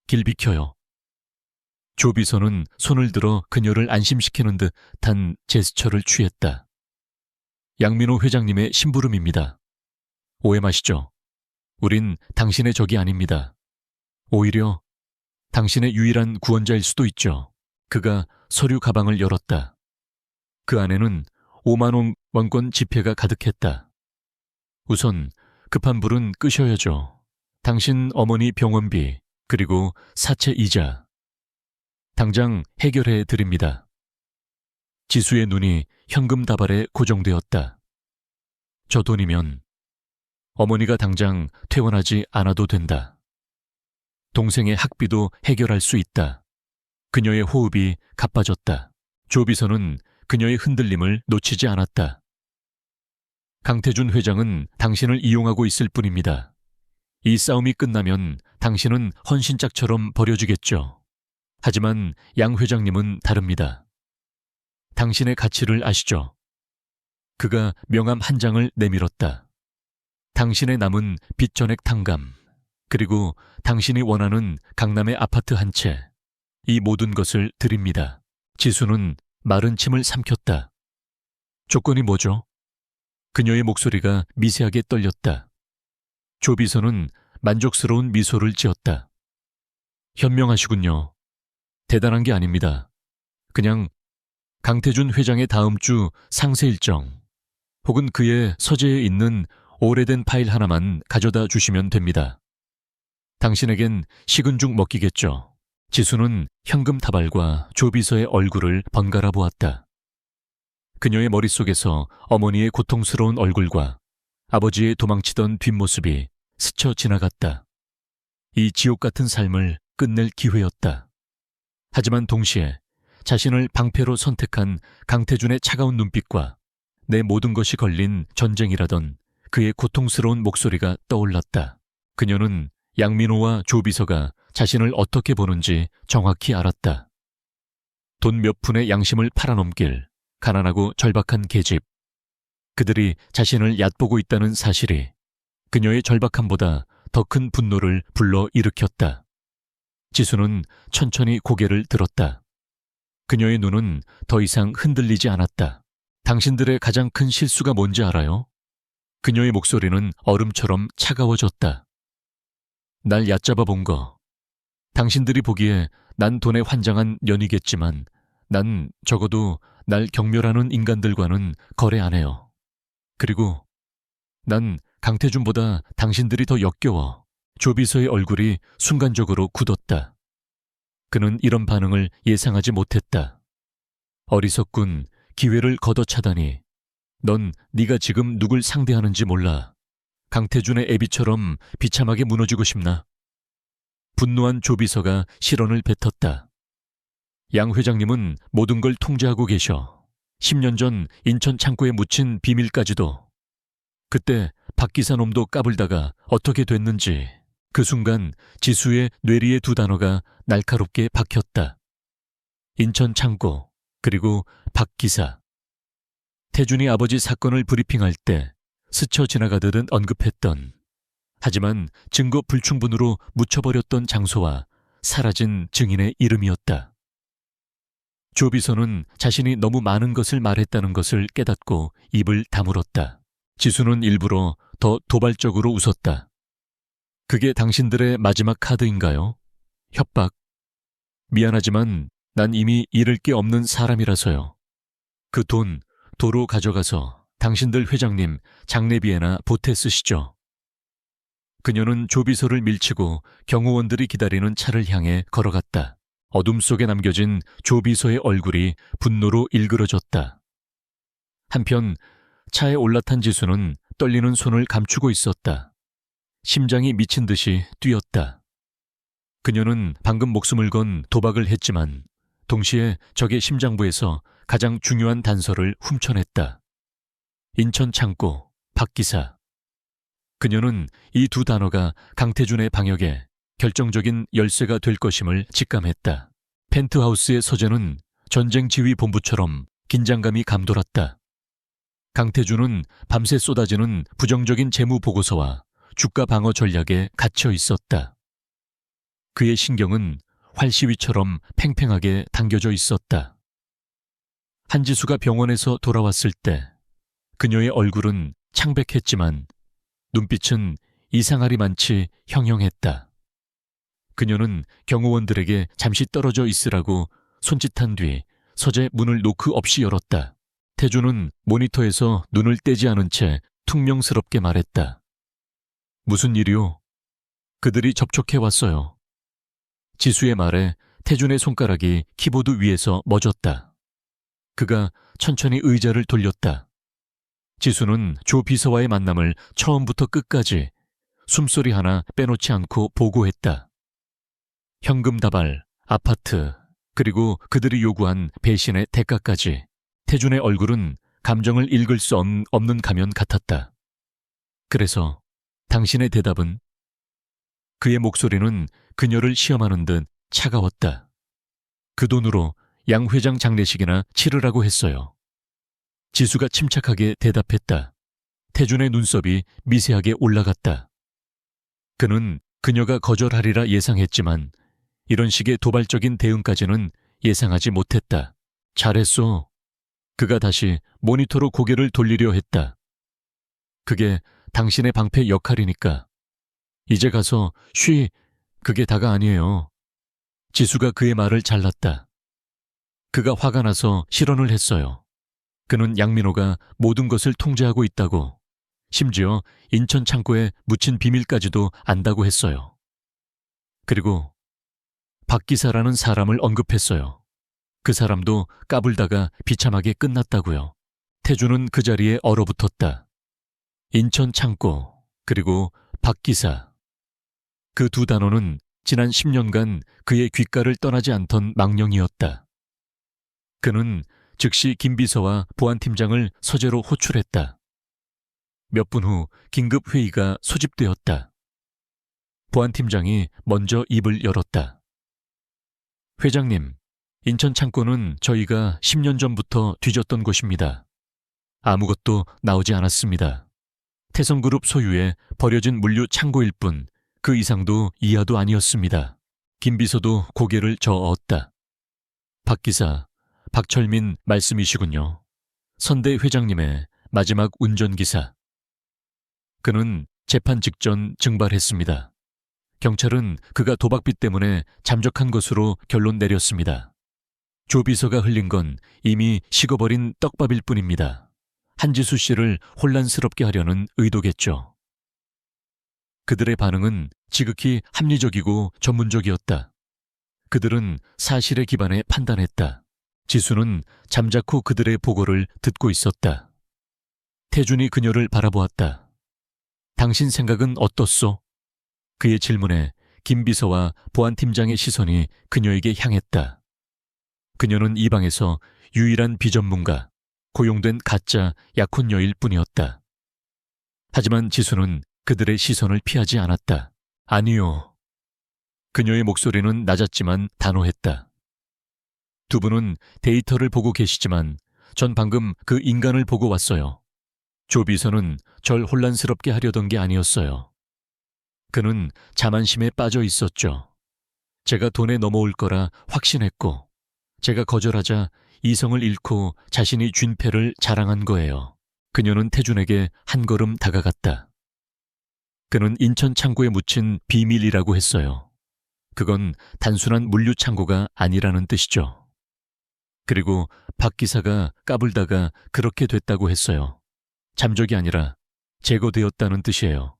길 비켜요. 조 비서는 손을 들어 그녀를 안심시키는 듯한 제스처를 취했다. 양민호 회장님의 심부름입니다. 오해 마시죠. 우린 당신의 적이 아닙니다. 오히려 당신의 유일한 구원자일 수도 있죠. 그가 서류 가방을 열었다. 그 안에는 5만 원권 지폐가 가득했다. 우선 급한 불은 끄셔야죠. 당신 어머니 병원비, 그리고 사채 이자. 당장 해결해 드립니다. 지수의 눈이 현금 다발에 고정되었다. 저 돈이면 어머니가 당장 퇴원하지 않아도 된다. 동생의 학비도 해결할 수 있다. 그녀의 호흡이 가빠졌다. 조 비서는 그녀의 흔들림을 놓치지 않았다. 강태준 회장은 당신을 이용하고 있을 뿐입니다. 이 싸움이 끝나면 당신은 헌신짝처럼 버려지겠죠. 하지만 양 회장님은 다릅니다. 당신의 가치를 아시죠? 그가 명함 한 장을 내밀었다. 당신의 남은 빚 전액 탕감, 그리고 당신이 원하는 강남의 아파트 한 채, 이 모든 것을 드립니다. 지수는 마른 침을 삼켰다. 조건이 뭐죠? 그녀의 목소리가 미세하게 떨렸다. 조 비서는 만족스러운 미소를 지었다. 현명하시군요. 대단한 게 아닙니다. 그냥 강태준 회장의 다음 주 상세 일정, 혹은 그의 서재에 있는 오래된 파일 하나만 가져다 주시면 됩니다. 당신에겐 식은 죽 먹기겠죠. 지수는 현금 다발과 조 비서의 얼굴을 번갈아 보았다. 그녀의 머릿속에서 어머니의 고통스러운 얼굴과 아버지의 도망치던 뒷모습이 스쳐 지나갔다. 이 지옥 같은 삶을 끝낼 기회였다. 하지만 동시에 자신을 방패로 선택한 강태준의 차가운 눈빛과 내 모든 것이 걸린 전쟁이라던 그의 고통스러운 목소리가 떠올랐다. 그녀는 양민호와 조 비서가 자신을 어떻게 보는지 정확히 알았다. 돈 몇 푼의 양심을 팔아넘길 가난하고 절박한 계집. 그들이 자신을 얕보고 있다는 사실이 그녀의 절박함보다 더 큰 분노를 불러일으켰다. 지수는 천천히 고개를 들었다. 그녀의 눈은 더 이상 흔들리지 않았다. 당신들의 가장 큰 실수가 뭔지 알아요? 그녀의 목소리는 얼음처럼 차가워졌다. 날 얕잡아 본 거. 당신들이 보기에 난 돈에 환장한 년이겠지만 난 적어도 날 경멸하는 인간들과는 거래 안 해요. 그리고 난 강태준보다 당신들이 더 역겨워. 조 비서의 얼굴이 순간적으로 굳었다. 그는 이런 반응을 예상하지 못했다. 어리석군. 기회를 걷어차다니. 넌 네가 지금 누굴 상대하는지 몰라. 강태준의 애비처럼 비참하게 무너지고 싶나? 분노한 조 비서가 실언을 뱉었다. 양 회장님은 모든 걸 통제하고 계셔. 10년 전 인천 창고에 묻힌 비밀까지도. 그때 박 기사 놈도 까불다가 어떻게 됐는지. 그 순간 지수의 뇌리에 두 단어가 날카롭게 박혔다. 인천 창고, 그리고 박 기사. 태준이 아버지 사건을 브리핑할 때 스쳐 지나가듯은 언급했던, 하지만 증거 불충분으로 묻혀버렸던 장소와 사라진 증인의 이름이었다. 조 비서는 자신이 너무 많은 것을 말했다는 것을 깨닫고 입을 다물었다. 지수는 일부러 더 도발적으로 웃었다. 그게 당신들의 마지막 카드인가요? 협박. 미안하지만 난 이미 잃을 게 없는 사람이라서요. 그 돈 도로 가져가서 당신들 회장님 장례비에나 보태 쓰시죠. 그녀는 조 비서를 밀치고 경호원들이 기다리는 차를 향해 걸어갔다. 어둠 속에 남겨진 조 비서의 얼굴이 분노로 일그러졌다. 한편 차에 올라탄 지수는 떨리는 손을 감추고 있었다. 심장이 미친 듯이 뛰었다. 그녀는 방금 목숨을 건 도박을 했지만 동시에 적의 심장부에서 가장 중요한 단서를 훔쳐냈다. 인천 창고, 박 기사. 그녀는 이 두 단어가 강태준의 방역에 결정적인 열쇠가 될 것임을 직감했다. 펜트하우스의 서재는 전쟁지휘본부처럼 긴장감이 감돌았다. 강태준은 밤새 쏟아지는 부정적인 재무 보고서와 주가 방어 전략에 갇혀 있었다. 그의 신경은 활시위처럼 팽팽하게 당겨져 있었다. 한지수가 병원에서 돌아왔을 때 그녀의 얼굴은 창백했지만 눈빛은 이상하리만치 형형했다. 그녀는 경호원들에게 잠시 떨어져 있으라고 손짓한 뒤 서재 문을 노크 없이 열었다. 태주는 모니터에서 눈을 떼지 않은 채 퉁명스럽게 말했다. 무슨 일이요? 그들이 접촉해 왔어요. 지수의 말에 태준의 손가락이 키보드 위에서 멎었다. 그가 천천히 의자를 돌렸다. 지수는 조 비서와의 만남을 처음부터 끝까지 숨소리 하나 빼놓지 않고 보고했다. 현금 다발, 아파트, 그리고 그들이 요구한 배신의 대가까지. 태준의 얼굴은 감정을 읽을 수 없는 가면 같았다. 그래서 당신의 대답은? 그의 목소리는 그녀를 시험하는 듯 차가웠다. 그 돈으로 양 회장 장례식이나 치르라고 했어요. 지수가 침착하게 대답했다. 태준의 눈썹이 미세하게 올라갔다. 그는 그녀가 거절하리라 예상했지만 이런 식의 도발적인 대응까지는 예상하지 못했다. 잘했어. 그가 다시 모니터로 고개를 돌리려 했다. 그게 당신의 방패 역할이니까. 이제 가서 쉬. 그게 다가 아니에요. 지수가 그의 말을 잘랐다. 그가 화가 나서 실언을 했어요. 그는 양민호가 모든 것을 통제하고 있다고, 심지어 인천 창고에 묻힌 비밀까지도 안다고 했어요. 그리고 박 기사라는 사람을 언급했어요. 그 사람도 까불다가 비참하게 끝났다고요. 태주는 그 자리에 얼어붙었다. 인천 창고, 그리고 박 기사. 그 두 단어는 지난 10년간 그의 귓가를 떠나지 않던 망령이었다. 그는 즉시 김 비서와 보안팀장을 서재로 호출했다. 몇 분 후 긴급 회의가 소집되었다. 보안팀장이 먼저 입을 열었다. 회장님, 인천 창고는 저희가 10년 전부터 뒤졌던 곳입니다. 아무것도 나오지 않았습니다. 태성그룹 소유의 버려진 물류 창고일 뿐 그 이상도 이하도 아니었습니다. 김 비서도 고개를 저었다. 박 기사, 박철민 말씀이시군요. 선대 회장님의 마지막 운전기사. 그는 재판 직전 증발했습니다. 경찰은 그가 도박빚 때문에 잠적한 것으로 결론 내렸습니다. 조 비서가 흘린 건 이미 식어버린 떡밥일 뿐입니다. 한지수 씨를 혼란스럽게 하려는 의도겠죠. 그들의 반응은 지극히 합리적이고 전문적이었다. 그들은 사실에 기반해 판단했다. 지수는 잠자코 그들의 보고를 듣고 있었다. 태준이 그녀를 바라보았다. 당신 생각은 어떻소? 그의 질문에 김 비서와 보안팀장의 시선이 그녀에게 향했다. 그녀는 이 방에서 유일한 비전문가, 고용된 가짜 약혼녀일 뿐이었다. 하지만 지수는 그들의 시선을 피하지 않았다. 아니요. 그녀의 목소리는 낮았지만 단호했다. 두 분은 데이터를 보고 계시지만 전 방금 그 인간을 보고 왔어요. 조 비서는 절 혼란스럽게 하려던 게 아니었어요. 그는 자만심에 빠져 있었죠. 제가 돈에 넘어올 거라 확신했고, 제가 거절하자 이성을 잃고 자신이 쥔 패를 자랑한 거예요. 그녀는 태준에게 한 걸음 다가갔다. 그는 인천 창고에 묻힌 비밀이라고 했어요. 그건 단순한 물류 창고가 아니라는 뜻이죠. 그리고 박 기사가 까불다가 그렇게 됐다고 했어요. 잠적이 아니라 제거되었다는 뜻이에요.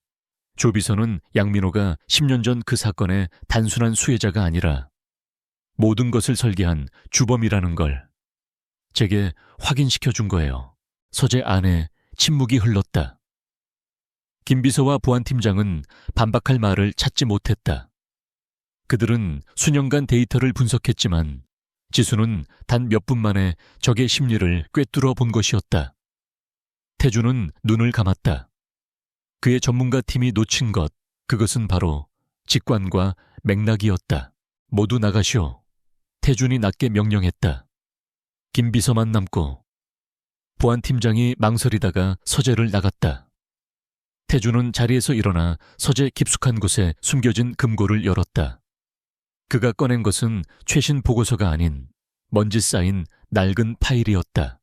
조 비서는 양민호가 10년 전 그 사건의 단순한 수혜자가 아니라 모든 것을 설계한 주범이라는 걸 제게 확인시켜 준 거예요. 서재 안에 침묵이 흘렀다. 김 비서와 보안팀장은 반박할 말을 찾지 못했다. 그들은 수년간 데이터를 분석했지만 지수는 단 몇 분 만에 적의 심리를 꿰뚫어 본 것이었다. 태주는 눈을 감았다. 그의 전문가 팀이 놓친 것, 그것은 바로 직관과 맥락이었다. 모두 나가시오. 태준이 낮게 명령했다. 김 비서만 남고 보안팀장이 망설이다가 서재를 나갔다. 태준은 자리에서 일어나 서재 깊숙한 곳에 숨겨진 금고를 열었다. 그가 꺼낸 것은 최신 보고서가 아닌 먼지 쌓인 낡은 파일이었다.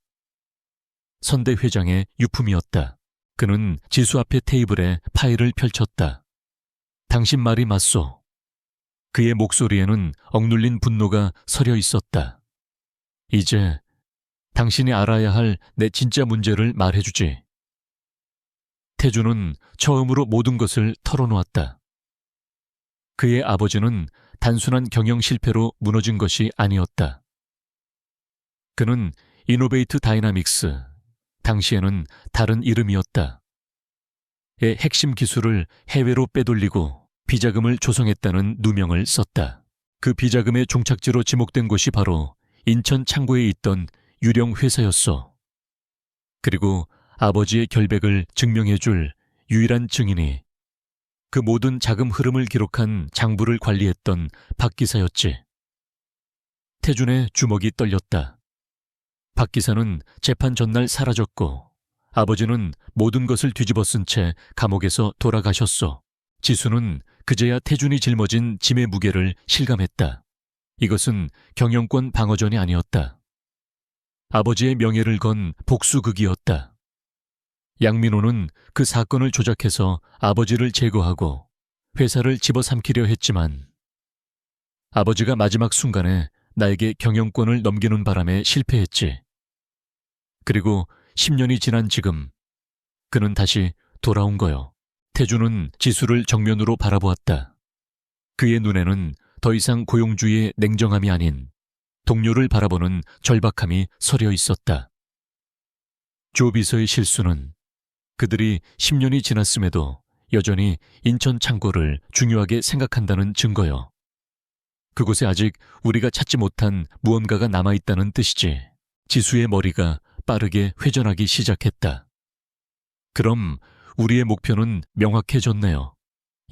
선대 회장의 유품이었다. 그는 지수 앞의 테이블에 파일을 펼쳤다. 당신 말이 맞소. 그의 목소리에는 억눌린 분노가 서려 있었다. 이제 당신이 알아야 할 내 진짜 문제를 말해주지. 태주는 처음으로 모든 것을 털어놓았다. 그의 아버지는 단순한 경영 실패로 무너진 것이 아니었다. 그는 이노베이트 다이나믹스, 당시에는 다른 이름이었다. 의 핵심 기술을 해외로 빼돌리고 비자금을 조성했다는 누명을 썼다. 그 비자금의 종착지로 지목된 곳이 바로 인천 창고에 있던 유령 회사였어. 그리고 아버지의 결백을 증명해줄 유일한 증인이 그 모든 자금 흐름을 기록한 장부를 관리했던 박 기사였지. 태준의 주먹이 떨렸다. 박 기사는 재판 전날 사라졌고 아버지는 모든 것을 뒤집어 쓴 채 감옥에서 돌아가셨어. 지수는 그제야 태준이 짊어진 짐의 무게를 실감했다. 이것은 경영권 방어전이 아니었다. 아버지의 명예를 건 복수극이었다. 양민호는 그 사건을 조작해서 아버지를 제거하고 회사를 집어삼키려 했지만 아버지가 마지막 순간에 나에게 경영권을 넘기는 바람에 실패했지. 그리고 10년이 지난 지금 그는 다시 돌아온 거요. 태주는 지수를 정면으로 바라보았다. 그의 눈에는 더 이상 고용주의의 냉정함이 아닌 동료를 바라보는 절박함이 서려 있었다. 조 비서의 실수는 그들이 10년이 지났음에도 여전히 인천 창고를 중요하게 생각한다는 증거요. 그곳에 아직 우리가 찾지 못한 무언가가 남아있다는 뜻이지. 지수의 머리가 빠르게 회전하기 시작했다. 그럼 우리의 목표는 명확해졌네요.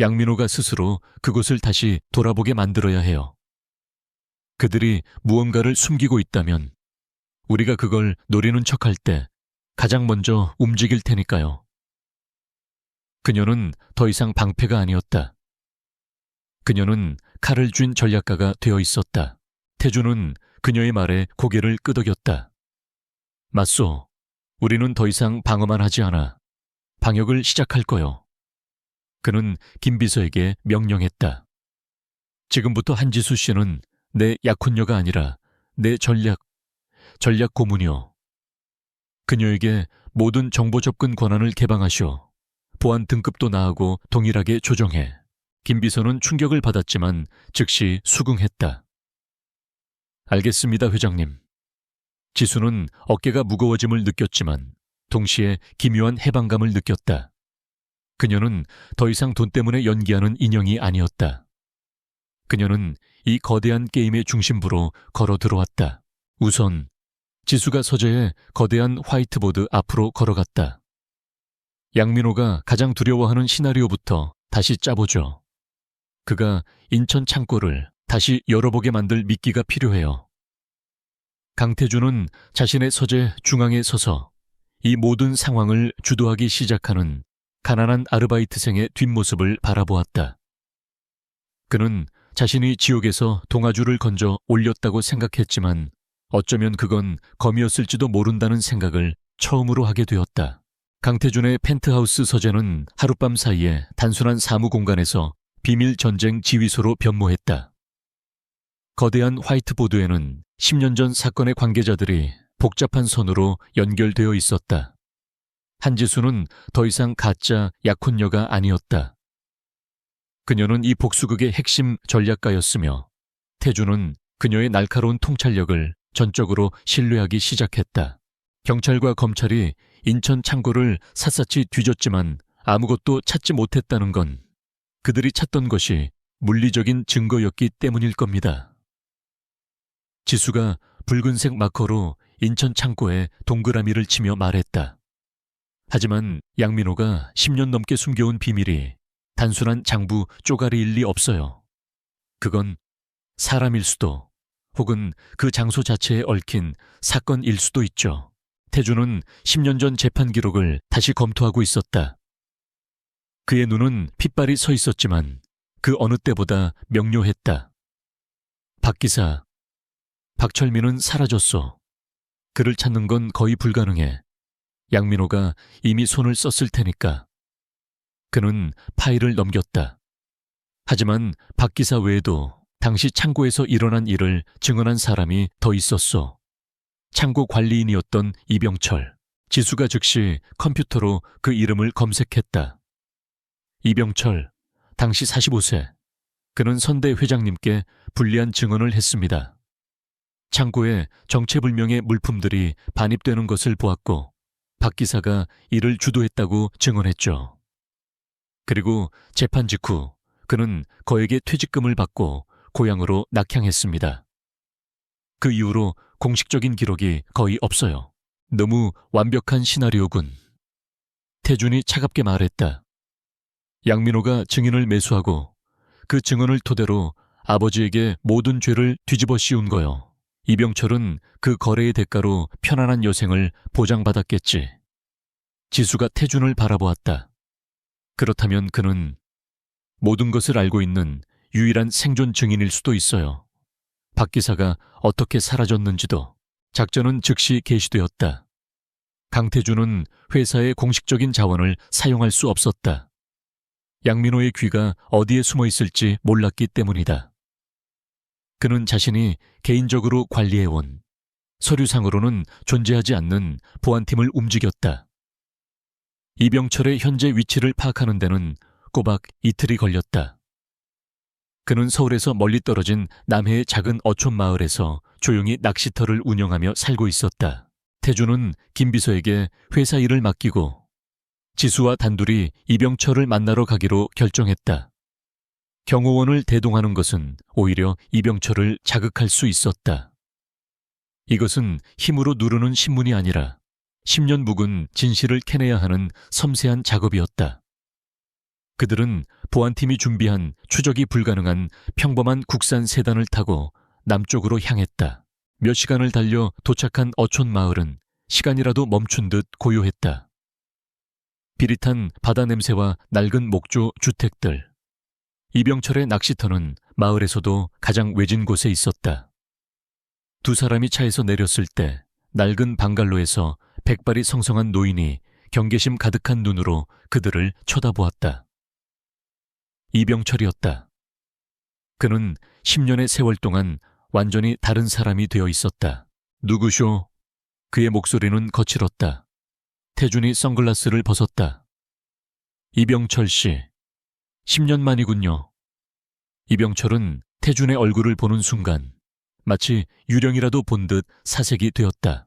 양민호가 스스로 그곳을 다시 돌아보게 만들어야 해요. 그들이 무언가를 숨기고 있다면 우리가 그걸 노리는 척할 때 가장 먼저 움직일 테니까요. 그녀는 더 이상 방패가 아니었다. 그녀는 칼을 쥔 전략가가 되어 있었다. 태주는 그녀의 말에 고개를 끄덕였다. 맞소. 우리는 더 이상 방어만 하지 않아. 방역을 시작할 거요. 그는 김 비서에게 명령했다. 지금부터 한지수 씨는 내 약혼녀가 아니라 내 전략 고문이요. 그녀에게 모든 정보 접근 권한을 개방하시오. 보안 등급도 나하고 동일하게 조정해. 김 비서는 충격을 받았지만 즉시 수긍했다. 알겠습니다, 회장님. 지수는 어깨가 무거워짐을 느꼈지만 동시에 기묘한 해방감을 느꼈다. 그녀는 더 이상 돈 때문에 연기하는 인형이 아니었다. 그녀는 이 거대한 게임의 중심부로 걸어 들어왔다. 우선 지수가 서재에 거대한 화이트보드 앞으로 걸어갔다. 양민호가 가장 두려워하는 시나리오부터 다시 짜보죠. 그가 인천 창고를 다시 열어보게 만들 미끼가 필요해요. 강태주는 자신의 서재 중앙에 서서 이 모든 상황을 주도하기 시작하는 가난한 아르바이트생의 뒷모습을 바라보았다. 그는 자신이 지옥에서 동아줄을 건져 올렸다고 생각했지만 어쩌면 그건 검이었을지도 모른다는 생각을 처음으로 하게 되었다. 강태준의 펜트하우스 서재는 하룻밤 사이에 단순한 사무 공간에서 비밀 전쟁 지휘소로 변모했다. 거대한 화이트보드에는 10년 전 사건의 관계자들이 복잡한 선으로 연결되어 있었다. 한지수는 더 이상 가짜 약혼녀가 아니었다. 그녀는 이 복수극의 핵심 전략가였으며 태주는 그녀의 날카로운 통찰력을 전적으로 신뢰하기 시작했다. 경찰과 검찰이 인천 창고를 샅샅이 뒤졌지만 아무것도 찾지 못했다는 건 그들이 찾던 것이 물리적인 증거였기 때문일 겁니다. 지수가 붉은색 마커로 인천 창고에 동그라미를 치며 말했다. 하지만 양민호가 10년 넘게 숨겨온 비밀이 단순한 장부 쪼가리일 리 없어요. 그건 사람일 수도 혹은 그 장소 자체에 얽힌 사건일 수도 있죠. 태주는 10년 전 재판 기록을 다시 검토하고 있었다. 그의 눈은 핏발이 서 있었지만 그 어느 때보다 명료했다. 박 기사, 박철민은 사라졌어. 그를 찾는 건 거의 불가능해. 양민호가 이미 손을 썼을 테니까. 그는 파일을 넘겼다. 하지만 박 기사 외에도 당시 창고에서 일어난 일을 증언한 사람이 더 있었어. 창고 관리인이었던 이병철. 지수가 즉시 컴퓨터로 그 이름을 검색했다. 이병철, 당시 45세. 그는 선대 회장님께 불리한 증언을 했습니다. 창고에 정체불명의 물품들이 반입되는 것을 보았고 박 기사가 이를 주도했다고 증언했죠. 그리고 재판 직후 그는 거액의 퇴직금을 받고 고향으로 낙향했습니다. 그 이후로 공식적인 기록이 거의 없어요. 너무 완벽한 시나리오군. 태준이 차갑게 말했다. 양민호가 증인을 매수하고 그 증언을 토대로 아버지에게 모든 죄를 뒤집어 씌운 거요. 이병철은 그 거래의 대가로 편안한 여생을 보장받았겠지. 지수가 태준을 바라보았다. 그렇다면 그는 모든 것을 알고 있는 유일한 생존 증인일 수도 있어요. 박 기사가 어떻게 사라졌는지도. 작전은 즉시 개시되었다. 강태준은 회사의 공식적인 자원을 사용할 수 없었다. 양민호의 귀가 어디에 숨어 있을지 몰랐기 때문이다. 그는 자신이 개인적으로 관리해온 서류상으로는 존재하지 않는 보안팀을 움직였다. 이병철의 현재 위치를 파악하는 데는 꼬박 이틀이 걸렸다. 그는 서울에서 멀리 떨어진 남해의 작은 어촌 마을에서 조용히 낚시터를 운영하며 살고 있었다. 태준은 김 비서에게 회사 일을 맡기고 지수와 단둘이 이병철을 만나러 가기로 결정했다. 경호원을 대동하는 것은 오히려 이병철을 자극할 수 있었다. 이것은 힘으로 누르는 신문이 아니라 10년 묵은 진실을 캐내야 하는 섬세한 작업이었다. 그들은 보안팀이 준비한 추적이 불가능한 평범한 국산 세단을 타고 남쪽으로 향했다. 몇 시간을 달려 도착한 어촌 마을은 시간이라도 멈춘 듯 고요했다. 비릿한 바다 냄새와 낡은 목조 주택들. 이병철의 낚시터는 마을에서도 가장 외진 곳에 있었다. 두 사람이 차에서 내렸을 때 낡은 방갈로에서 백발이 성성한 노인이 경계심 가득한 눈으로 그들을 쳐다보았다. 이병철이었다. 그는 10년의 세월 동안 완전히 다른 사람이 되어 있었다. 누구쇼? 그의 목소리는 거칠었다. 태준이 선글라스를 벗었다. 이병철 씨, 10년 만이군요. 이병철은 태준의 얼굴을 보는 순간 마치 유령이라도 본 듯 사색이 되었다.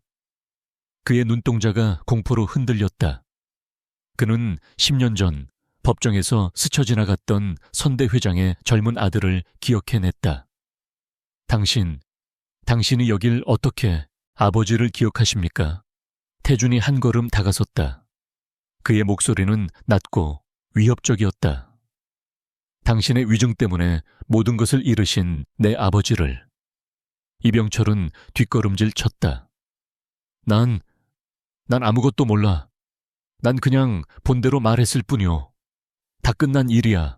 그의 눈동자가 공포로 흔들렸다. 그는 10년 전 법정에서 스쳐 지나갔던 선대 회장의 젊은 아들을 기억해냈다. 당신이 여길 어떻게 아버지를 기억하십니까? 태준이 한 걸음 다가섰다. 그의 목소리는 낮고 위협적이었다. 당신의 위증 때문에 모든 것을 잃으신 내 아버지를. 이병철은 뒷걸음질 쳤다. 난 아무것도 몰라. 난 그냥 본대로 말했을 뿐이오. 다 끝난 일이야.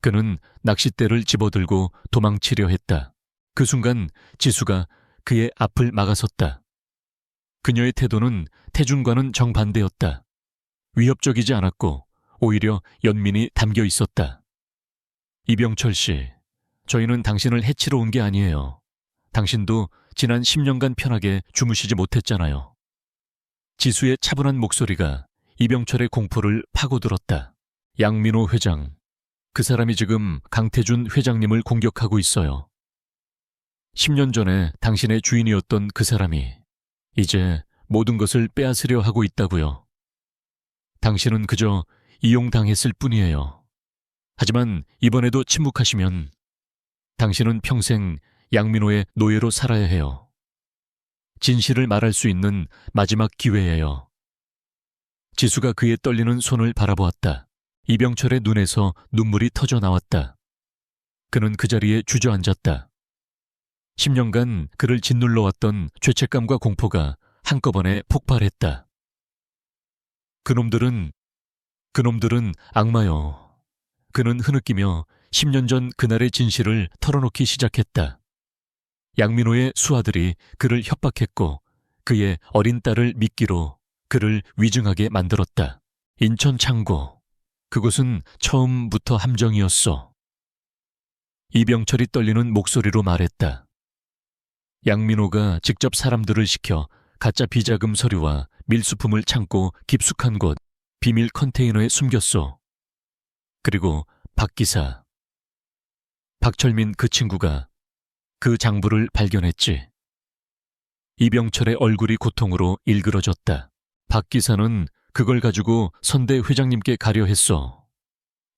그는 낚싯대를 집어들고 도망치려 했다. 그 순간 지수가 그의 앞을 막아섰다. 그녀의 태도는 태준과는 정반대였다. 위협적이지 않았고 오히려 연민이 담겨 있었다. 이병철 씨, 저희는 당신을 해치러 온 게 아니에요. 당신도 지난 10년간 편하게 주무시지 못했잖아요. 지수의 차분한 목소리가 이병철의 공포를 파고들었다. 양민호 회장, 그 사람이 지금 강태준 회장님을 공격하고 있어요. 10년 전에 당신의 주인이었던 그 사람이 이제 모든 것을 빼앗으려 하고 있다고요. 당신은 그저 이용당했을 뿐이에요. 하지만 이번에도 침묵하시면 당신은 평생 양민호의 노예로 살아야 해요. 진실을 말할 수 있는 마지막 기회예요. 지수가 그의 떨리는 손을 바라보았다. 이병철의 눈에서 눈물이 터져 나왔다. 그는 그 자리에 주저앉았다. 10년간 그를 짓눌러왔던 죄책감과 공포가 한꺼번에 폭발했다. 그놈들은 악마요. 그는 흐느끼며 10년 전 그날의 진실을 털어놓기 시작했다. 양민호의 수하들이 그를 협박했고 그의 어린 딸을 미끼로 그를 위증하게 만들었다. 인천 창고. 그곳은 처음부터 함정이었어. 이병철이 떨리는 목소리로 말했다. 양민호가 직접 사람들을 시켜 가짜 비자금 서류와 밀수품을 창고 깊숙한 곳 비밀 컨테이너에 숨겼소. 그리고 박 기사, 박철민 그 친구가 그 장부를 발견했지. 이병철의 얼굴이 고통으로 일그러졌다. 박 기사는 그걸 가지고 선대 회장님께 가려 했어.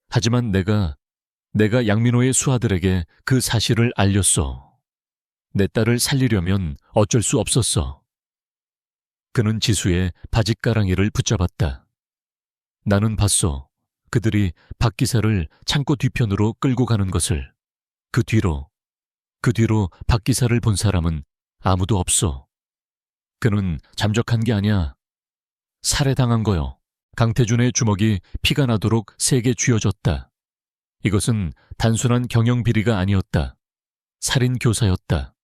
하지만 내가 양민호의 수하들에게 그 사실을 알렸어. 내 딸을 살리려면 어쩔 수 없었어. 그는 지수의 바짓가랑이를 붙잡았다. 나는 봤어. 그들이 박 기사를 창고 뒤편으로 끌고 가는 것을. 그 뒤로 박 기사를 본 사람은 아무도 없어. 그는 잠적한 게 아니야. 살해당한 거요. 강태준의 주먹이 피가 나도록 세게 쥐어졌다. 이것은 단순한 경영비리가 아니었다. 살인교사였다.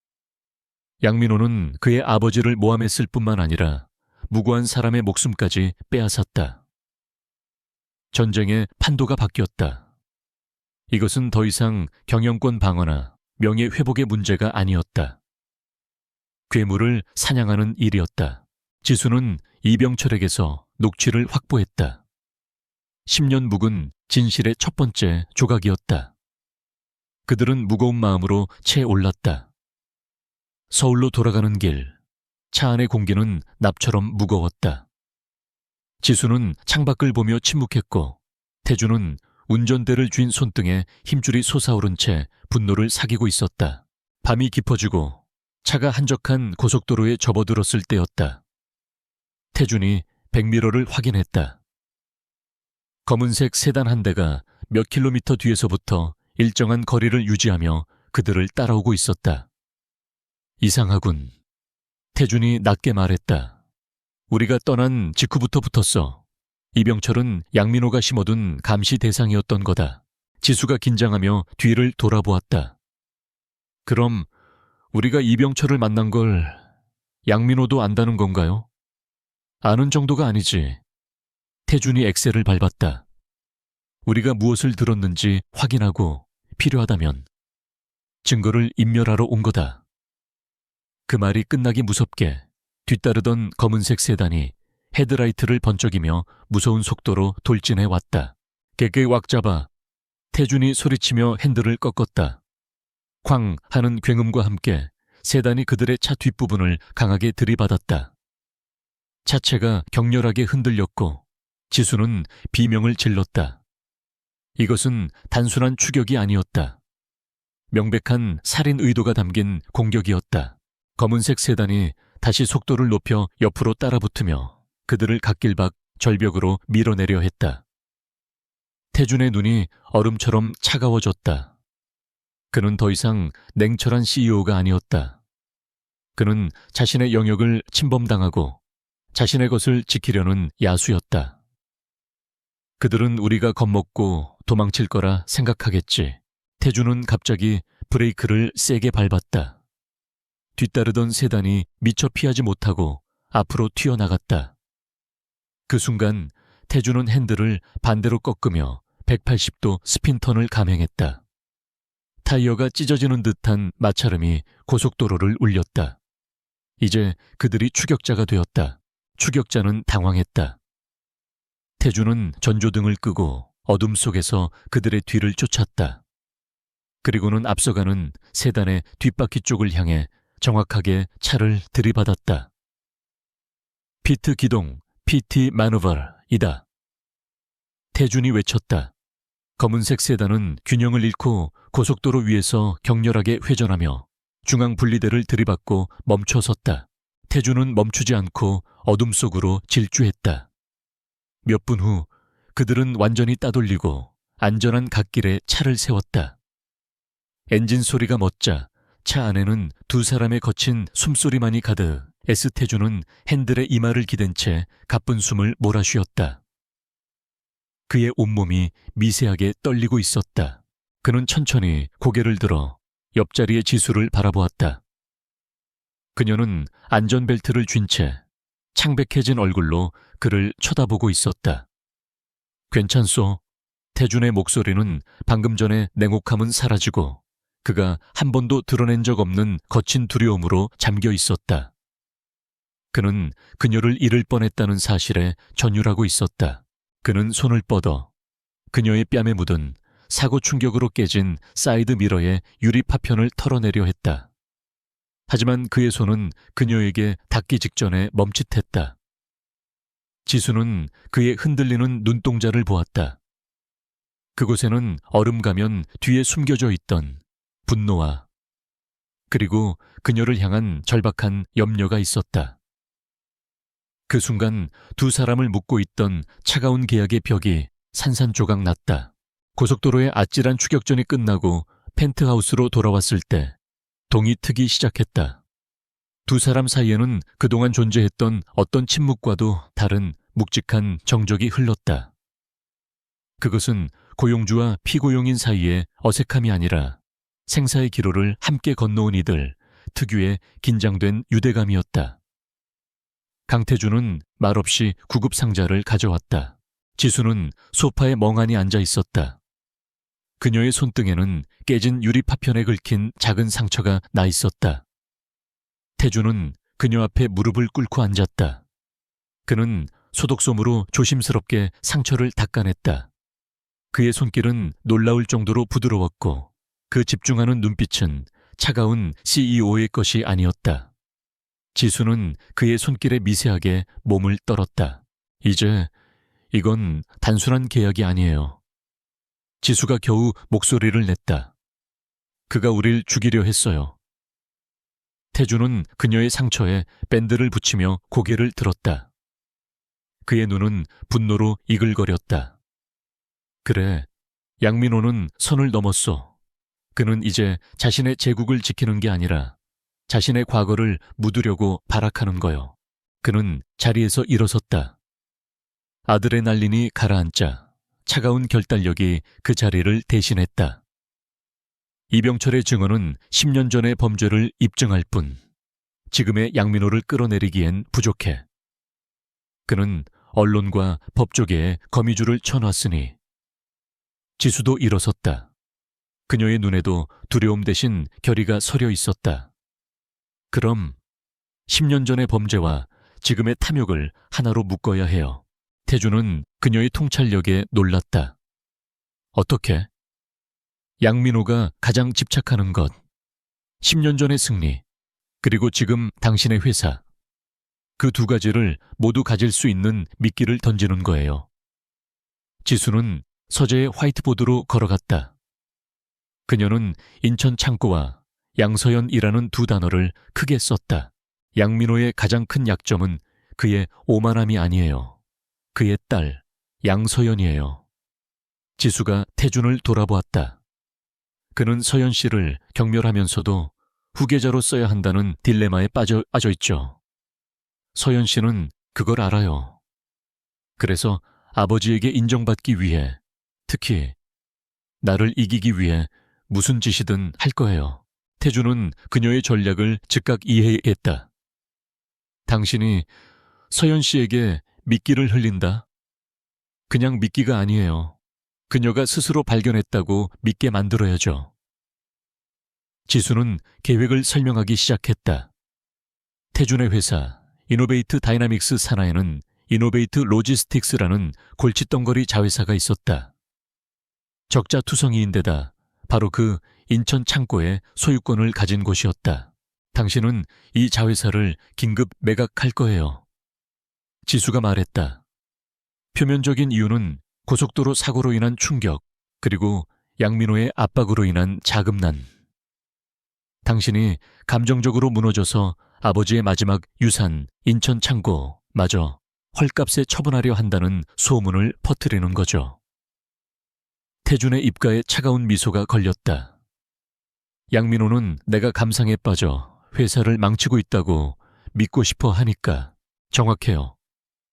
양민호는 그의 아버지를 모함했을 뿐만 아니라 무고한 사람의 목숨까지 빼앗았다. 전쟁의 판도가 바뀌었다. 이것은 더 이상 경영권 방어나 명예회복의 문제가 아니었다. 괴물을 사냥하는 일이었다. 지수는 이병철에게서 녹취를 확보했다. 10년 묵은 진실의 첫 번째 조각이었다. 그들은 무거운 마음으로 채 올랐다. 서울로 돌아가는 길, 차 안의 공기는 납처럼 무거웠다. 지수는 창밖을 보며 침묵했고 태주는 운전대를 쥔 손등에 힘줄이 솟아오른 채 분노를 사귀고 있었다. 밤이 깊어지고 차가 한적한 고속도로에 접어들었을 때였다. 태준이 백미러를 확인했다. 검은색 세단 한 대가 몇 킬로미터 뒤에서부터 일정한 거리를 유지하며 그들을 따라오고 있었다. 이상하군. 태준이 낮게 말했다. 우리가 떠난 직후부터 붙었어. 이병철은 양민호가 심어둔 감시 대상이었던 거다. 지수가 긴장하며 뒤를 돌아보았다. 그럼 우리가 이병철을 만난 걸 양민호도 안다는 건가요? 아는 정도가 아니지. 태준이 엑셀을 밟았다. 우리가 무엇을 들었는지 확인하고 필요하다면 증거를 인멸하러 온 거다. 그 말이 끝나기 무섭게 뒤따르던 검은색 세단이 헤드라이트를 번쩍이며 무서운 속도로 돌진해 왔다. 개개 왁 잡아. 태준이 소리치며 핸들을 꺾었다. 쾅 하는 굉음과 함께 세단이 그들의 차 뒷부분을 강하게 들이받았다. 차체가 격렬하게 흔들렸고 지수는 비명을 질렀다. 이것은 단순한 추격이 아니었다. 명백한 살인 의도가 담긴 공격이었다. 검은색 세단이 다시 속도를 높여 옆으로 따라붙으며 그들을 갓길박 절벽으로 밀어내려 했다. 태준의 눈이 얼음처럼 차가워졌다. 그는 더 이상 냉철한 CEO가 아니었다. 그는 자신의 영역을 침범당하고 자신의 것을 지키려는 야수였다. 그들은 우리가 겁먹고 도망칠 거라 생각하겠지. 태준은 갑자기 브레이크를 세게 밟았다. 뒤따르던 세단이 미처 피하지 못하고 앞으로 튀어나갔다. 그 순간 태준은 핸들을 반대로 꺾으며 180도 스핀턴을 감행했다. 타이어가 찢어지는 듯한 마찰음이 고속도로를 울렸다. 이제 그들이 추격자가 되었다. 추격자는 당황했다. 태준은 전조등을 끄고 어둠 속에서 그들의 뒤를 쫓았다. 그리고는 앞서가는 세단의 뒷바퀴 쪽을 향해 정확하게 차를 들이받았다. 피트 기동, PT 마누버이다. 태준이 외쳤다. 검은색 세단은 균형을 잃고 고속도로 위에서 격렬하게 회전하며 중앙 분리대를 들이받고 멈춰섰다. 태준은 멈추지 않고 어둠 속으로 질주했다. 몇 분 후 그들은 완전히 따돌리고 안전한 갓길에 차를 세웠다. 엔진 소리가 멎자 차 안에는 두 사람의 거친 숨소리만이 가득 에스태준은 핸들에 이마를 기댄 채 가쁜 숨을 몰아쉬었다. 그의 온몸이 미세하게 떨리고 있었다. 그는 천천히 고개를 들어 옆자리의 지수를 바라보았다. 그녀는 안전벨트를 쥔 채 창백해진 얼굴로 그를 쳐다보고 있었다. 괜찮소? 태준의 목소리는 방금 전에 냉혹함은 사라지고 그가 한 번도 드러낸 적 없는 거친 두려움으로 잠겨 있었다. 그는 그녀를 잃을 뻔했다는 사실에 전율하고 있었다. 그는 손을 뻗어 그녀의 뺨에 묻은 사고 충격으로 깨진 사이드 미러의 유리 파편을 털어내려 했다. 하지만 그의 손은 그녀에게 닿기 직전에 멈칫했다. 지수는 그의 흔들리는 눈동자를 보았다. 그곳에는 얼음 가면 뒤에 숨겨져 있던 분노와 그리고 그녀를 향한 절박한 염려가 있었다. 그 순간 두 사람을 묶고 있던 차가운 계약의 벽이 산산조각 났다. 고속도로의 아찔한 추격전이 끝나고 펜트하우스로 돌아왔을 때 동이 트기 시작했다. 두 사람 사이에는 그동안 존재했던 어떤 침묵과도 다른 묵직한 정적이 흘렀다. 그것은 고용주와 피고용인 사이의 어색함이 아니라 생사의 기로를 함께 건너온 이들 특유의 긴장된 유대감이었다. 강태준은 말없이 구급 상자를 가져왔다. 지수는 소파에 멍하니 앉아 있었다. 그녀의 손등에는 깨진 유리 파편에 긁힌 작은 상처가 나 있었다. 태준은 그녀 앞에 무릎을 꿇고 앉았다. 그는 소독솜으로 조심스럽게 상처를 닦아냈다. 그의 손길은 놀라울 정도로 부드러웠고 그 집중하는 눈빛은 차가운 CEO의 것이 아니었다. 지수는 그의 손길에 미세하게 몸을 떨었다. 이제 이건 단순한 계약이 아니에요. 지수가 겨우 목소리를 냈다. 그가 우릴 죽이려 했어요. 태준은 그녀의 상처에 밴드를 붙이며 고개를 들었다. 그의 눈은 분노로 이글거렸다. 그래, 양민호는 선을 넘었어. 그는 이제 자신의 제국을 지키는 게 아니라 자신의 과거를 묻으려고 발악하는 거요. 그는 자리에서 일어섰다. 아드레날린이 가라앉자 차가운 결단력이 그 자리를 대신했다. 이병철의 증언은 10년 전의 범죄를 입증할 뿐 지금의 양민호를 끌어내리기엔 부족해. 그는 언론과 법조계에 거미줄을 쳐놨으니 지수도 일어섰다. 그녀의 눈에도 두려움 대신 결의가 서려 있었다. 그럼 10년 전의 범죄와 지금의 탐욕을 하나로 묶어야 해요. 태준은 그녀의 통찰력에 놀랐다. 어떻게? 양민호가 가장 집착하는 것, 10년 전의 승리, 그리고 지금 당신의 회사. 그 두 가지를 모두 가질 수 있는 미끼를 던지는 거예요. 지수는 서재의 화이트보드로 걸어갔다. 그녀는 인천 창고와 양서연이라는 두 단어를 크게 썼다. 양민호의 가장 큰 약점은 그의 오만함이 아니에요. 그의 딸, 양서연이에요. 지수가 태준을 돌아보았다. 그는 서연 씨를 경멸하면서도 후계자로 써야 한다는 딜레마에 빠져 있죠. 서연 씨는 그걸 알아요. 그래서 아버지에게 인정받기 위해, 특히 나를 이기기 위해 무슨 짓이든 할 거예요. 태준은 그녀의 전략을 즉각 이해했다. 당신이 서연 씨에게 미끼를 흘린다? 그냥 미끼가 아니에요. 그녀가 스스로 발견했다고 믿게 만들어야죠. 지수는 계획을 설명하기 시작했다. 태준의 회사 이노베이트 다이나믹스 산하에는 이노베이트 로지스틱스라는 골칫덩거리 자회사가 있었다. 적자투성이인데다 바로 그 인천 창고에 소유권을 가진 곳이었다. 당신은 이 자회사를 긴급 매각할 거예요. 지수가 말했다. 표면적인 이유는 고속도로 사고로 인한 충격, 그리고 양민호의 압박으로 인한 자금난. 당신이 감정적으로 무너져서 아버지의 마지막 유산, 인천 창고마저 헐값에 처분하려 한다는 소문을 퍼뜨리는 거죠. 태준의 입가에 차가운 미소가 걸렸다. 양민호는 내가 감상에 빠져 회사를 망치고 있다고 믿고 싶어 하니까 정확해요.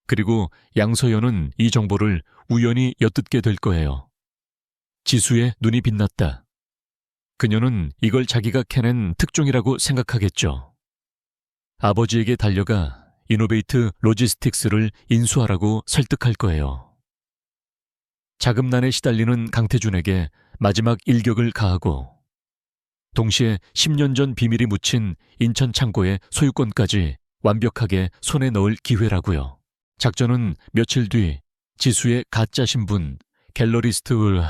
그리고 양서연은 이 정보를 우연히 엿듣게 될 거예요. 지수의 눈이 빛났다. 그녀는 이걸 자기가 캐낸 특종이라고 생각하겠죠. 아버지에게 달려가 이노베이트 로지스틱스를 인수하라고 설득할 거예요. 자금난에 시달리는 강태준에게 마지막 일격을 가하고 동시에 10년 전 비밀이 묻힌 인천 창고의 소유권까지 완벽하게 손에 넣을 기회라고요. 작전은 며칠 뒤 지수의 가짜 신분 갤러리스트를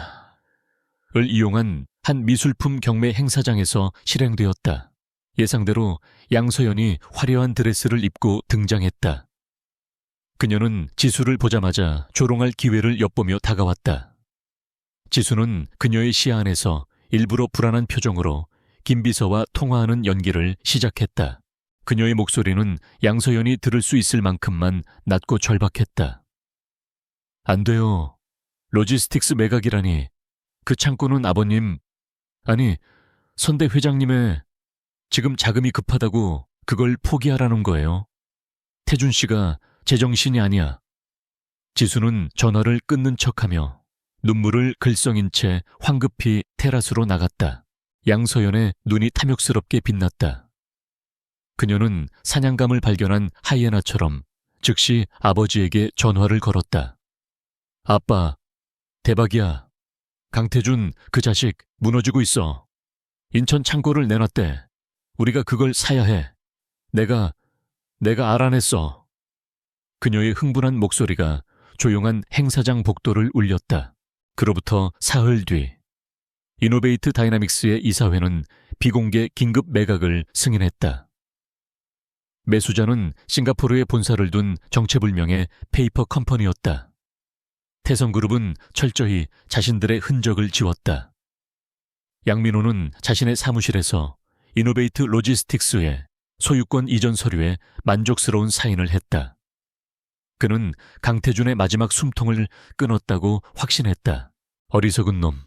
이용한 한 미술품 경매 행사장에서 실행되었다. 예상대로 양서연이 화려한 드레스를 입고 등장했다. 그녀는 지수를 보자마자 조롱할 기회를 엿보며 다가왔다. 지수는 그녀의 시야 안에서 일부러 불안한 표정으로 김비서와 통화하는 연기를 시작했다. 그녀의 목소리는 양서연이 들을 수 있을 만큼만 낮고 절박했다. 안 돼요. 로지스틱스 매각이라니. 그 창고는 아버님, 아니, 선대 회장님의 지금 자금이 급하다고 그걸 포기하라는 거예요. 태준 씨가 제정신이 아니야. 지수는 전화를 끊는 척하며 눈물을 글썽인 채 황급히 테라스로 나갔다. 양서연의 눈이 탐욕스럽게 빛났다. 그녀는 사냥감을 발견한 하이에나처럼 즉시 아버지에게 전화를 걸었다. 아빠, 대박이야. 강태준 그 자식 무너지고 있어. 인천 창고를 내놨대. 우리가 그걸 사야 해. 내가 알아냈어. 그녀의 흥분한 목소리가 조용한 행사장 복도를 울렸다. 그로부터 사흘 뒤 이노베이트 다이나믹스의 이사회는 비공개 긴급 매각을 승인했다. 매수자는 싱가포르에 본사를 둔 정체불명의 페이퍼 컴퍼니였다. 태성그룹은 철저히 자신들의 흔적을 지웠다. 양민호는 자신의 사무실에서 이노베이트 로지스틱스의 소유권 이전 서류에 만족스러운 사인을 했다. 그는 강태준의 마지막 숨통을 끊었다고 확신했다. 어리석은 놈.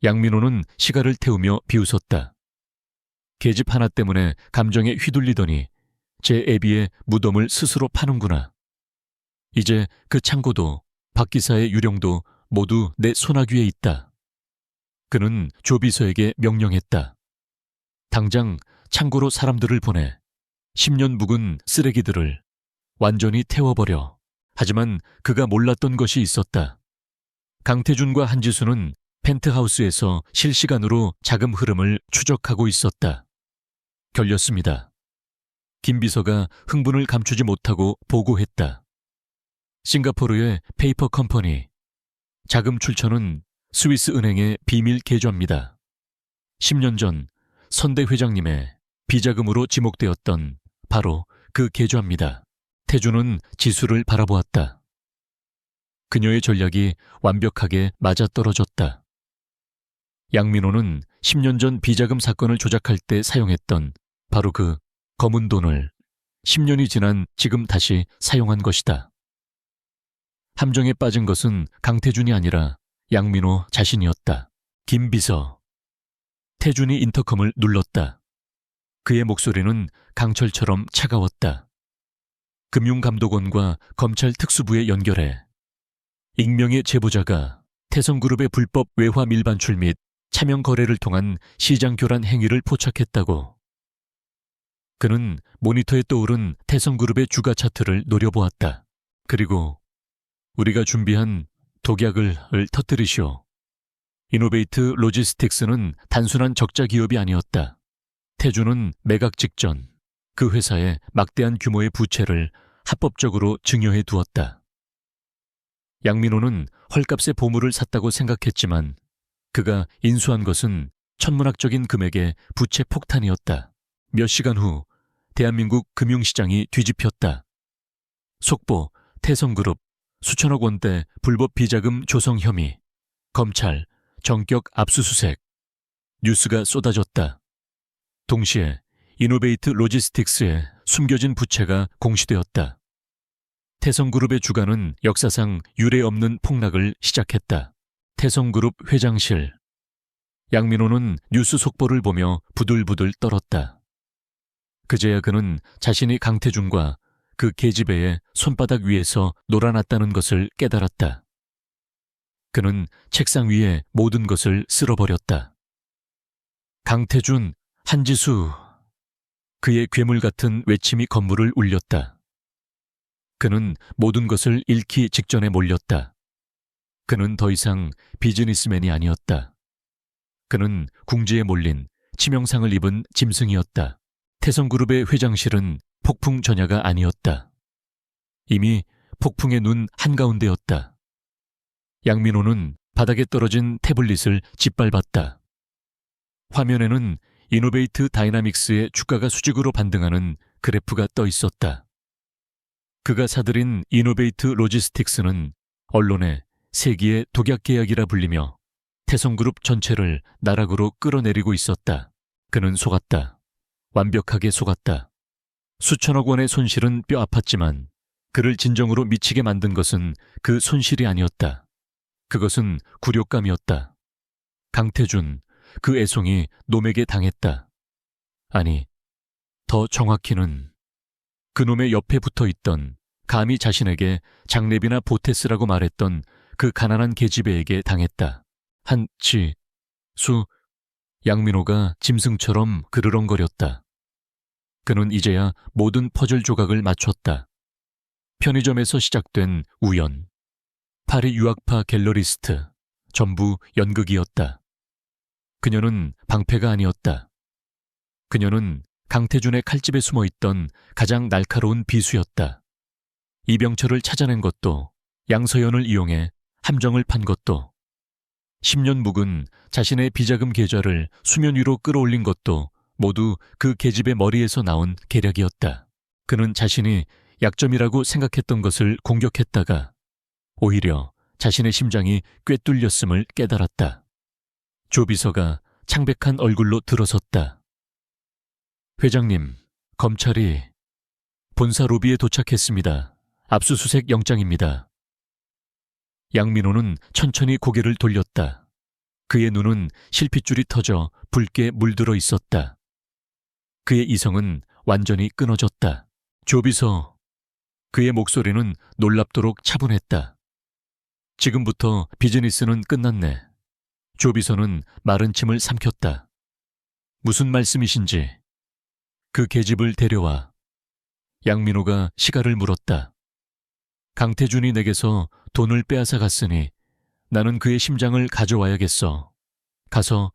양민호는 시가를 태우며 비웃었다. 계집 하나 때문에 감정에 휘둘리더니 제 애비의 무덤을 스스로 파는구나. 이제 그 창고도 박 기사의 유령도 모두 내 손아귀에 있다. 그는 조비서에게 명령했다. 당장 창고로 사람들을 보내 10년 묵은 쓰레기들을 완전히 태워버려. 하지만 그가 몰랐던 것이 있었다. 강태준과 한지수는 펜트하우스에서 실시간으로 자금 흐름을 추적하고 있었다. 결렸습니다. 김 비서가 흥분을 감추지 못하고 보고했다. 싱가포르의 페이퍼 컴퍼니. 자금 출처는 스위스 은행의 비밀 계좌입니다. 10년 전 선대 회장님의 비자금으로 지목되었던 바로 그 계좌입니다. 태준은 지수를 바라보았다. 그녀의 전략이 완벽하게 맞아떨어졌다. 양민호는 10년 전 비자금 사건을 조작할 때 사용했던 바로 그 검은 돈을 10년이 지난 지금 다시 사용한 것이다. 함정에 빠진 것은 강태준이 아니라 양민호 자신이었다. 김 비서. 태준이 인터컴을 눌렀다. 그의 목소리는 강철처럼 차가웠다. 금융감독원과 검찰 특수부에 연결해 익명의 제보자가 태성그룹의 불법 외화 밀반출 및 차명 거래를 통한 시장 교란 행위를 포착했다고. 그는 모니터에 떠오른 태성그룹의 주가 차트를 노려보았다. 그리고 우리가 준비한 독약을 터뜨리시오. 이노베이트 로지스틱스는 단순한 적자 기업이 아니었다. 태준은 매각 직전 그 회사에 막대한 규모의 부채를 합법적으로 증여해 두었다. 양민호는 헐값의 보물을 샀다고 생각했지만 그가 인수한 것은 천문학적인 금액의 부채 폭탄이었다. 몇 시간 후 대한민국 금융시장이 뒤집혔다. 속보, 태성그룹, 수천억 원대 불법 비자금 조성 혐의, 검찰, 전격 압수수색, 뉴스가 쏟아졌다. 동시에 이노베이트 로지스틱스의 숨겨진 부채가 공시되었다. 태성그룹의 주가는 역사상 유례 없는 폭락을 시작했다. 태성그룹 회장실. 양민호는 뉴스 속보를 보며 부들부들 떨었다. 그제야 그는 자신이 강태준과 그 계집애의 손바닥 위에서 놀아났다는 것을 깨달았다. 그는 책상 위에 모든 것을 쓸어버렸다. 강태준, 한지수. 그의 괴물 같은 외침이 건물을 울렸다. 그는 모든 것을 잃기 직전에 몰렸다. 그는 더 이상 비즈니스맨이 아니었다. 그는 궁지에 몰린 치명상을 입은 짐승이었다. 태성그룹의 회장실은 폭풍 전야가 아니었다. 이미 폭풍의 눈 한가운데였다. 양민호는 바닥에 떨어진 태블릿을 짓밟았다. 화면에는 이노베이트 다이나믹스의 주가가 수직으로 반등하는 그래프가 떠 있었다. 그가 사들인 이노베이트 로지스틱스는 언론에 세기의 독약 계약이라 불리며 태성그룹 전체를 나락으로 끌어내리고 있었다. 그는 속았다. 완벽하게 속았다. 수천억 원의 손실은 뼈 아팠지만 그를 진정으로 미치게 만든 것은 그 손실이 아니었다. 그것은 굴욕감이었다. 강태준, 그 애송이 놈에게 당했다. 아니, 더 정확히는 그놈의 옆에 붙어있던 감히 자신에게 장례비나 보태쓰라고 말했던 그 가난한 계집애에게 당했다. 양민호가 짐승처럼 그르렁거렸다. 그는 이제야 모든 퍼즐 조각을 맞췄다. 편의점에서 시작된 우연, 파리 유학파 갤러리스트, 전부 연극이었다. 그녀는 방패가 아니었다. 그녀는 강태준의 칼집에 숨어있던 가장 날카로운 비수였다. 이병철을 찾아낸 것도, 양서연을 이용해 함정을 판 것도, 10년 묵은 자신의 비자금 계좌를 수면 위로 끌어올린 것도 모두 그 계집의 머리에서 나온 계략이었다. 그는 자신이 약점이라고 생각했던 것을 공격했다가 오히려 자신의 심장이 꿰뚫렸음을 깨달았다. 조비서가 창백한 얼굴로 들어섰다. 회장님, 검찰이 본사 로비에 도착했습니다. 압수수색 영장입니다. 양민호는 천천히 고개를 돌렸다. 그의 눈은 실핏줄이 터져 붉게 물들어 있었다. 그의 이성은 완전히 끊어졌다. 조비서, 그의 목소리는 놀랍도록 차분했다. 지금부터 비즈니스는 끝났네. 조비서는 마른 침을 삼켰다. 무슨 말씀이신지. 그 계집을 데려와. 양민호가 시가를 물었다. 강태준이 내게서 돈을 빼앗아 갔으니 나는 그의 심장을 가져와야겠어. 가서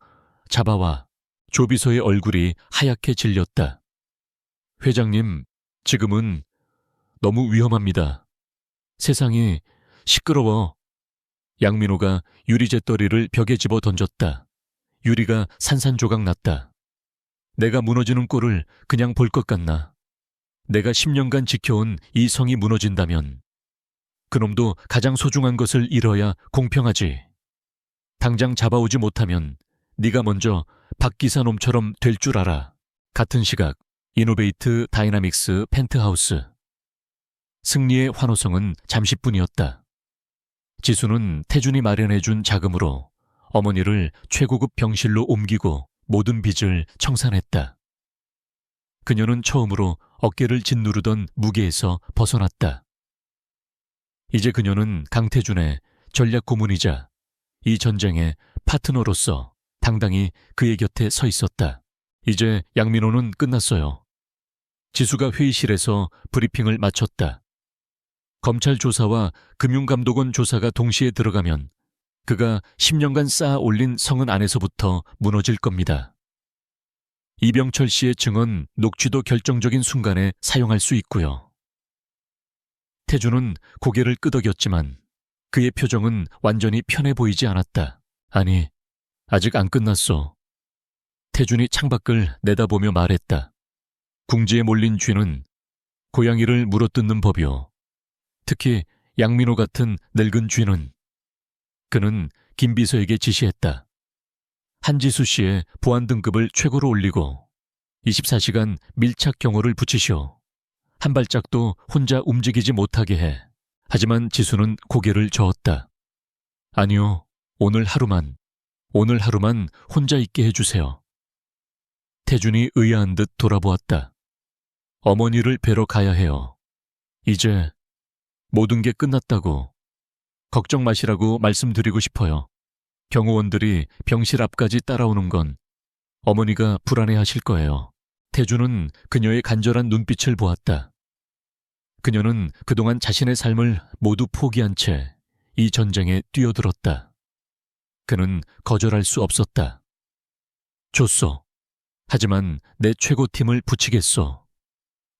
잡아와. 조비서의 얼굴이 하얗게 질렸다. 회장님, 지금은 너무 위험합니다. 세상이 시끄러워. 양민호가 유리재떨이를 벽에 집어 던졌다. 유리가 산산조각 났다. 내가 무너지는 꼴을 그냥 볼 것 같나. 내가 10년간 지켜온 이 성이 무너진다면 그놈도 가장 소중한 것을 잃어야 공평하지. 당장 잡아오지 못하면 네가 먼저 박기사 놈처럼 될 줄 알아. 같은 시각 이노베이트 다이나믹스 펜트하우스. 승리의 환호성은 잠시뿐이었다. 지수는 태준이 마련해준 자금으로 어머니를 최고급 병실로 옮기고 모든 빚을 청산했다. 그녀는 처음으로 어깨를 짓누르던 무게에서 벗어났다. 이제 그녀는 강태준의 전략 고문이자 이 전쟁의 파트너로서 당당히 그의 곁에 서 있었다. 이제 양민호는 끝났어요. 지수가 회의실에서 브리핑을 마쳤다. 검찰 조사와 금융감독원 조사가 동시에 들어가면 그가 10년간 쌓아 올린 성은 안에서부터 무너질 겁니다. 이병철 씨의 증언 녹취도 결정적인 순간에 사용할 수 있고요. 태준은 고개를 끄덕였지만 그의 표정은 완전히 편해 보이지 않았다. 아니, 아직 안 끝났어. 태준이 창밖을 내다보며 말했다. 궁지에 몰린 쥐는 고양이를 물어뜯는 법이오. 특히 양민호 같은 늙은 쥐는. 그는 김 비서에게 지시했다. 한지수 씨의 보안 등급을 최고로 올리고 24시간 밀착 경호를 붙이시오. 한 발짝도 혼자 움직이지 못하게 해. 하지만 지수는 고개를 저었다. 아니요, 오늘 하루만 혼자 있게 해주세요. 태준이 의아한 듯 돌아보았다. 어머니를 뵈러 가야 해요. 이제 모든 게 끝났다고. 걱정 마시라고 말씀드리고 싶어요. 경호원들이 병실 앞까지 따라오는 건 어머니가 불안해하실 거예요. 태준은 그녀의 간절한 눈빛을 보았다. 그녀는 그동안 자신의 삶을 모두 포기한 채 이 전쟁에 뛰어들었다. 그는 거절할 수 없었다. 좋소. 하지만 내 최고팀을 붙이겠소.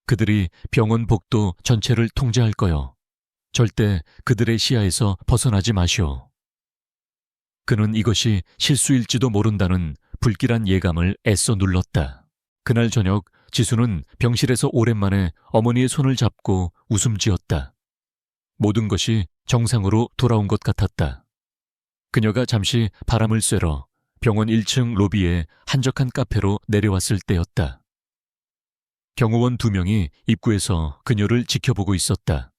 그들이 병원 복도 전체를 통제할 거요. 절대 그들의 시야에서 벗어나지 마시오. 그는 이것이 실수일지도 모른다는 불길한 예감을 애써 눌렀다. 그날 저녁 지수는 병실에서 오랜만에 어머니의 손을 잡고 웃음 지었다. 모든 것이 정상으로 돌아온 것 같았다. 그녀가 잠시 바람을 쐬러 병원 1층 로비의 한적한 카페로 내려왔을 때였다. 경호원 2명이 입구에서 그녀를 지켜보고 있었다.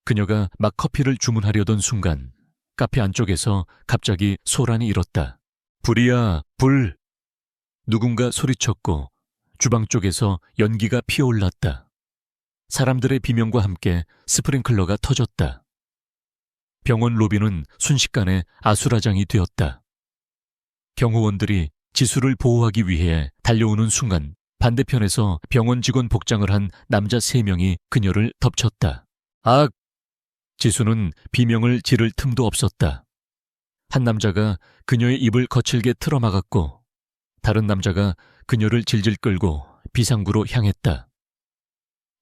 그녀가 막 커피를 주문하려던 순간 카페 안쪽에서 갑자기 소란이 일었다. 불이야, 불! 누군가 소리쳤고 주방 쪽에서 연기가 피어올랐다. 사람들의 비명과 함께 스프링클러가 터졌다. 병원 로비는 순식간에 아수라장이 되었다. 경호원들이 지수를 보호하기 위해 달려오는 순간 반대편에서 병원 직원 복장을 한 남자 3명이 그녀를 덮쳤다. 악! 지수는 비명을 지를 틈도 없었다. 한 남자가 그녀의 입을 거칠게 틀어막았고 다른 남자가 그녀를 질질 끌고 비상구로 향했다.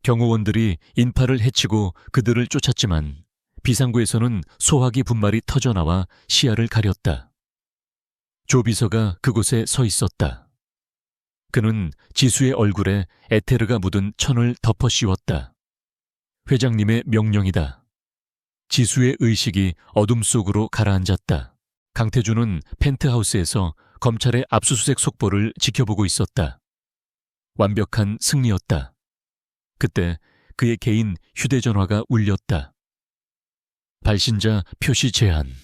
경호원들이 인파를 해치고 그들을 쫓았지만 비상구에서는 소화기 분말이 터져나와 시야를 가렸다. 조 비서가 그곳에 서 있었다. 그는 지수의 얼굴에 에테르가 묻은 천을 덮어 씌웠다. 회장님의 명령이다. 지수의 의식이 어둠 속으로 가라앉았다. 강태준은 펜트하우스에서 검찰의 압수수색 속보를 지켜보고 있었다. 완벽한 승리였다. 그때 그의 개인 휴대전화가 울렸다. 발신자 표시 제한.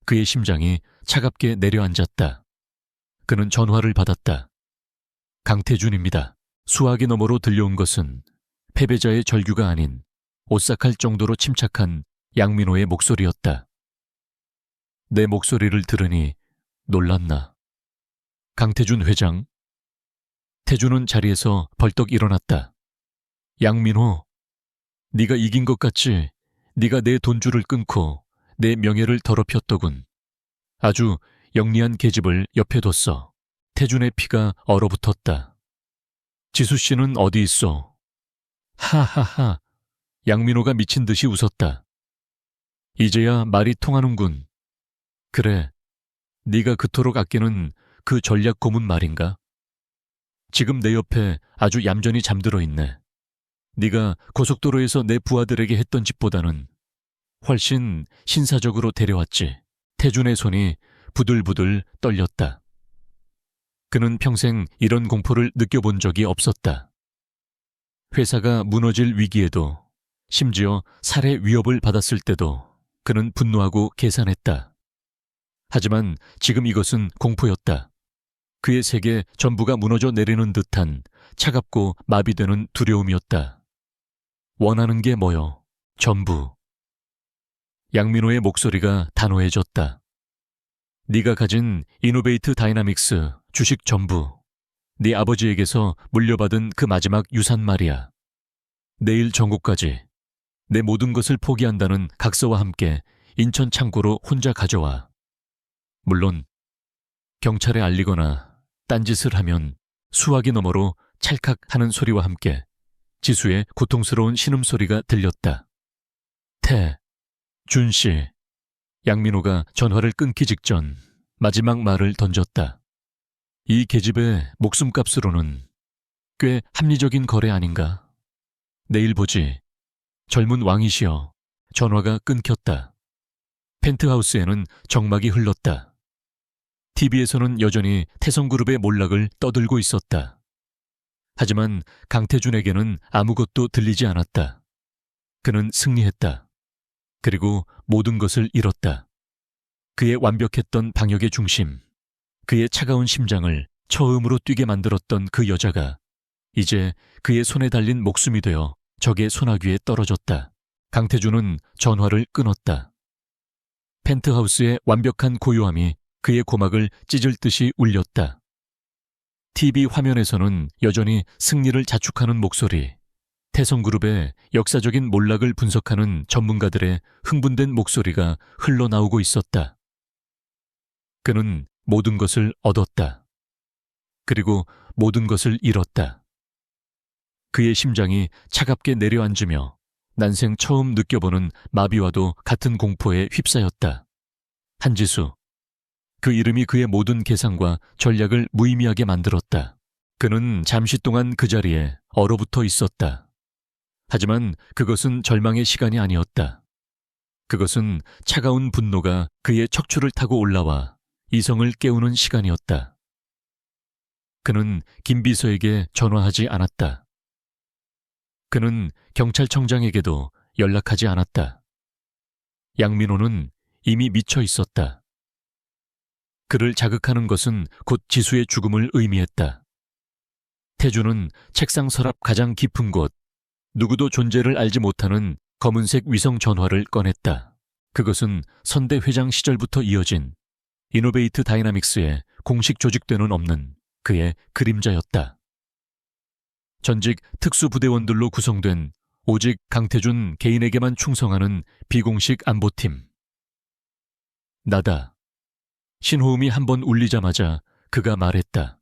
그의 심장이 차갑게 내려앉았다. 그는 전화를 받았다. 강태준입니다. 수화기 너머로 들려온 것은 패배자의 절규가 아닌 오싹할 정도로 침착한 양민호의 목소리였다. 내 목소리를 들으니 놀랐나. 강태준 회장. 태준은 자리에서 벌떡 일어났다. 양민호, 네가 이긴 것 같지? 네가 내 돈줄을 끊고 내 명예를 더럽혔더군. 아주 영리한 계집을 옆에 뒀어. 태준의 피가 얼어붙었다. 지수 씨는 어디 있어? 하하하. 양민호가 미친 듯이 웃었다. 이제야 말이 통하는군. 그래, 네가 그토록 아끼는 그 전략 고문 말인가? 지금 내 옆에 아주 얌전히 잠들어 있네. 네가 고속도로에서 내 부하들에게 했던 짓보다는 훨씬 신사적으로 데려왔지. 태준의 손이 부들부들 떨렸다. 그는 평생 이런 공포를 느껴본 적이 없었다. 회사가 무너질 위기에도, 심지어 살해 위협을 받았을 때도 그는 분노하고 계산했다. 하지만 지금 이것은 공포였다. 그의 세계 전부가 무너져 내리는 듯한 차갑고 마비되는 두려움이었다. 원하는 게 뭐여? 전부. 양민호의 목소리가 단호해졌다. 네가 가진 이노베이트 다이나믹스 주식 전부, 네 아버지에게서 물려받은 그 마지막 유산 말이야. 내일 정오까지 내 모든 것을 포기한다는 각서와 함께 인천 창고로 혼자 가져와. 물론 경찰에 알리거나 딴짓을 하면 수화기 너머로 찰칵 하는 소리와 함께 지수의 고통스러운 신음소리가 들렸다. 준씨. 양민호가 전화를 끊기 직전 마지막 말을 던졌다. 이 계집의 목숨값으로는 꽤 합리적인 거래 아닌가? 내일 보지. 젊은 왕이시여. 전화가 끊겼다. 펜트하우스에는 정막이 흘렀다. TV에서는 여전히 태성그룹의 몰락을 떠들고 있었다. 하지만 강태준에게는 아무것도 들리지 않았다. 그는 승리했다. 그리고 모든 것을 잃었다. 그의 완벽했던 방역의 중심, 그의 차가운 심장을 처음으로 뛰게 만들었던 그 여자가 이제 그의 손에 달린 목숨이 되어 적의 소나귀에 떨어졌다. 강태준은 전화를 끊었다. 펜트하우스의 완벽한 고요함이 그의 고막을 찢을 듯이 울렸다. TV 화면에서는 여전히 승리를 자축하는 목소리, 태성그룹의 역사적인 몰락을 분석하는 전문가들의 흥분된 목소리가 흘러나오고 있었다. 그는 모든 것을 얻었다. 그리고 모든 것을 잃었다. 그의 심장이 차갑게 내려앉으며 난생 처음 느껴보는 마비와도 같은 공포에 휩싸였다. 한지수. 그 이름이 그의 모든 계산과 전략을 무의미하게 만들었다. 그는 잠시 동안 그 자리에 얼어붙어 있었다. 하지만 그것은 절망의 시간이 아니었다. 그것은 차가운 분노가 그의 척추를 타고 올라와 이성을 깨우는 시간이었다. 그는 김 비서에게 전화하지 않았다. 그는 경찰청장에게도 연락하지 않았다. 양민호는 이미 미쳐 있었다. 그를 자극하는 것은 곧 지수의 죽음을 의미했다. 태주는 책상 서랍 가장 깊은 곳, 누구도 존재를 알지 못하는 검은색 위성 전화를 꺼냈다. 그것은 선대 회장 시절부터 이어진 이노베이트 다이나믹스의 공식 조직대는 없는 그의 그림자였다. 전직 특수부대원들로 구성된 오직 강태준 개인에게만 충성하는 비공식 안보팀. 나다. 신호음이 한 번 울리자마자 그가 말했다.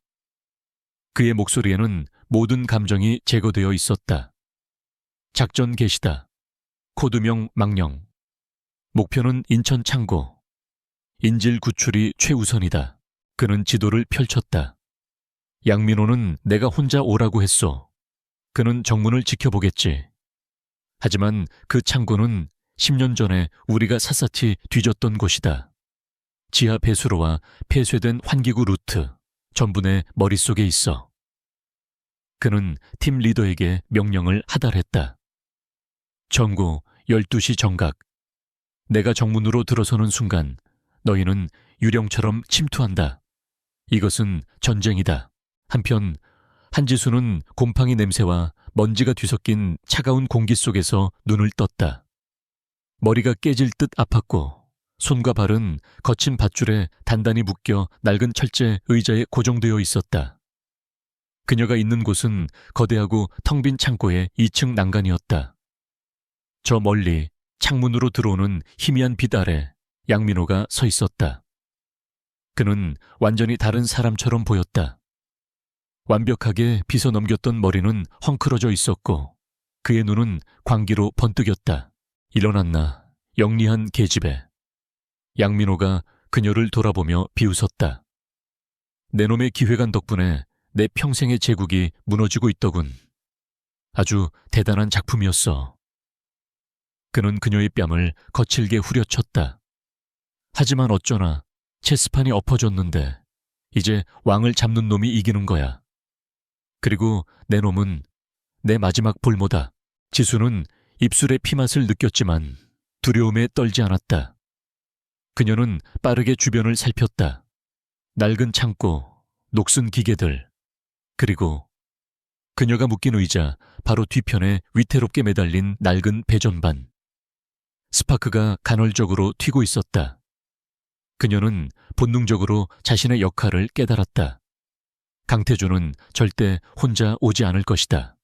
그의 목소리에는 모든 감정이 제거되어 있었다. 작전 개시다. 코드명 망령. 목표는 인천 창고. 인질 구출이 최우선이다. 그는 지도를 펼쳤다. 양민호는 내가 혼자 오라고 했소. 그는 정문을 지켜보겠지. 하지만 그 창고는 10년 전에 우리가 샅샅이 뒤졌던 곳이다. 지하 배수로와 폐쇄된 환기구 루트, 전부 내 머릿속에 있어. 그는 팀 리더에게 명령을 하달했다. 정고 12시 정각. 내가 정문으로 들어서는 순간 너희는 유령처럼 침투한다. 이것은 전쟁이다. 한편 한지수는 곰팡이 냄새와 먼지가 뒤섞인 차가운 공기 속에서 눈을 떴다. 머리가 깨질 듯 아팠고 손과 발은 거친 밧줄에 단단히 묶여 낡은 철제 의자에 고정되어 있었다. 그녀가 있는 곳은 거대하고 텅 빈 창고의 2층 난간이었다. 저 멀리 창문으로 들어오는 희미한 빛 아래 양민호가 서 있었다. 그는 완전히 다른 사람처럼 보였다. 완벽하게 빗어 넘겼던 머리는 헝클어져 있었고 그의 눈은 광기로 번뜩였다. 일어났나 영리한 계집애. 양민호가 그녀를 돌아보며 비웃었다. 내 놈의 기획안 덕분에 내 평생의 제국이 무너지고 있더군. 아주 대단한 작품이었어. 그는 그녀의 뺨을 거칠게 후려쳤다. 하지만 어쩌나 체스판이 엎어졌는데 이제 왕을 잡는 놈이 이기는 거야. 그리고 내 놈은 내 마지막 볼모다. 지수는 입술의 피맛을 느꼈지만 두려움에 떨지 않았다. 그녀는 빠르게 주변을 살폈다. 낡은 창고, 녹슨 기계들, 그리고 그녀가 묶인 의자 바로 뒤편에 위태롭게 매달린 낡은 배전반. 스파크가 간헐적으로 튀고 있었다. 그녀는 본능적으로 자신의 역할을 깨달았다. 강태준은 절대 혼자 오지 않을 것이다.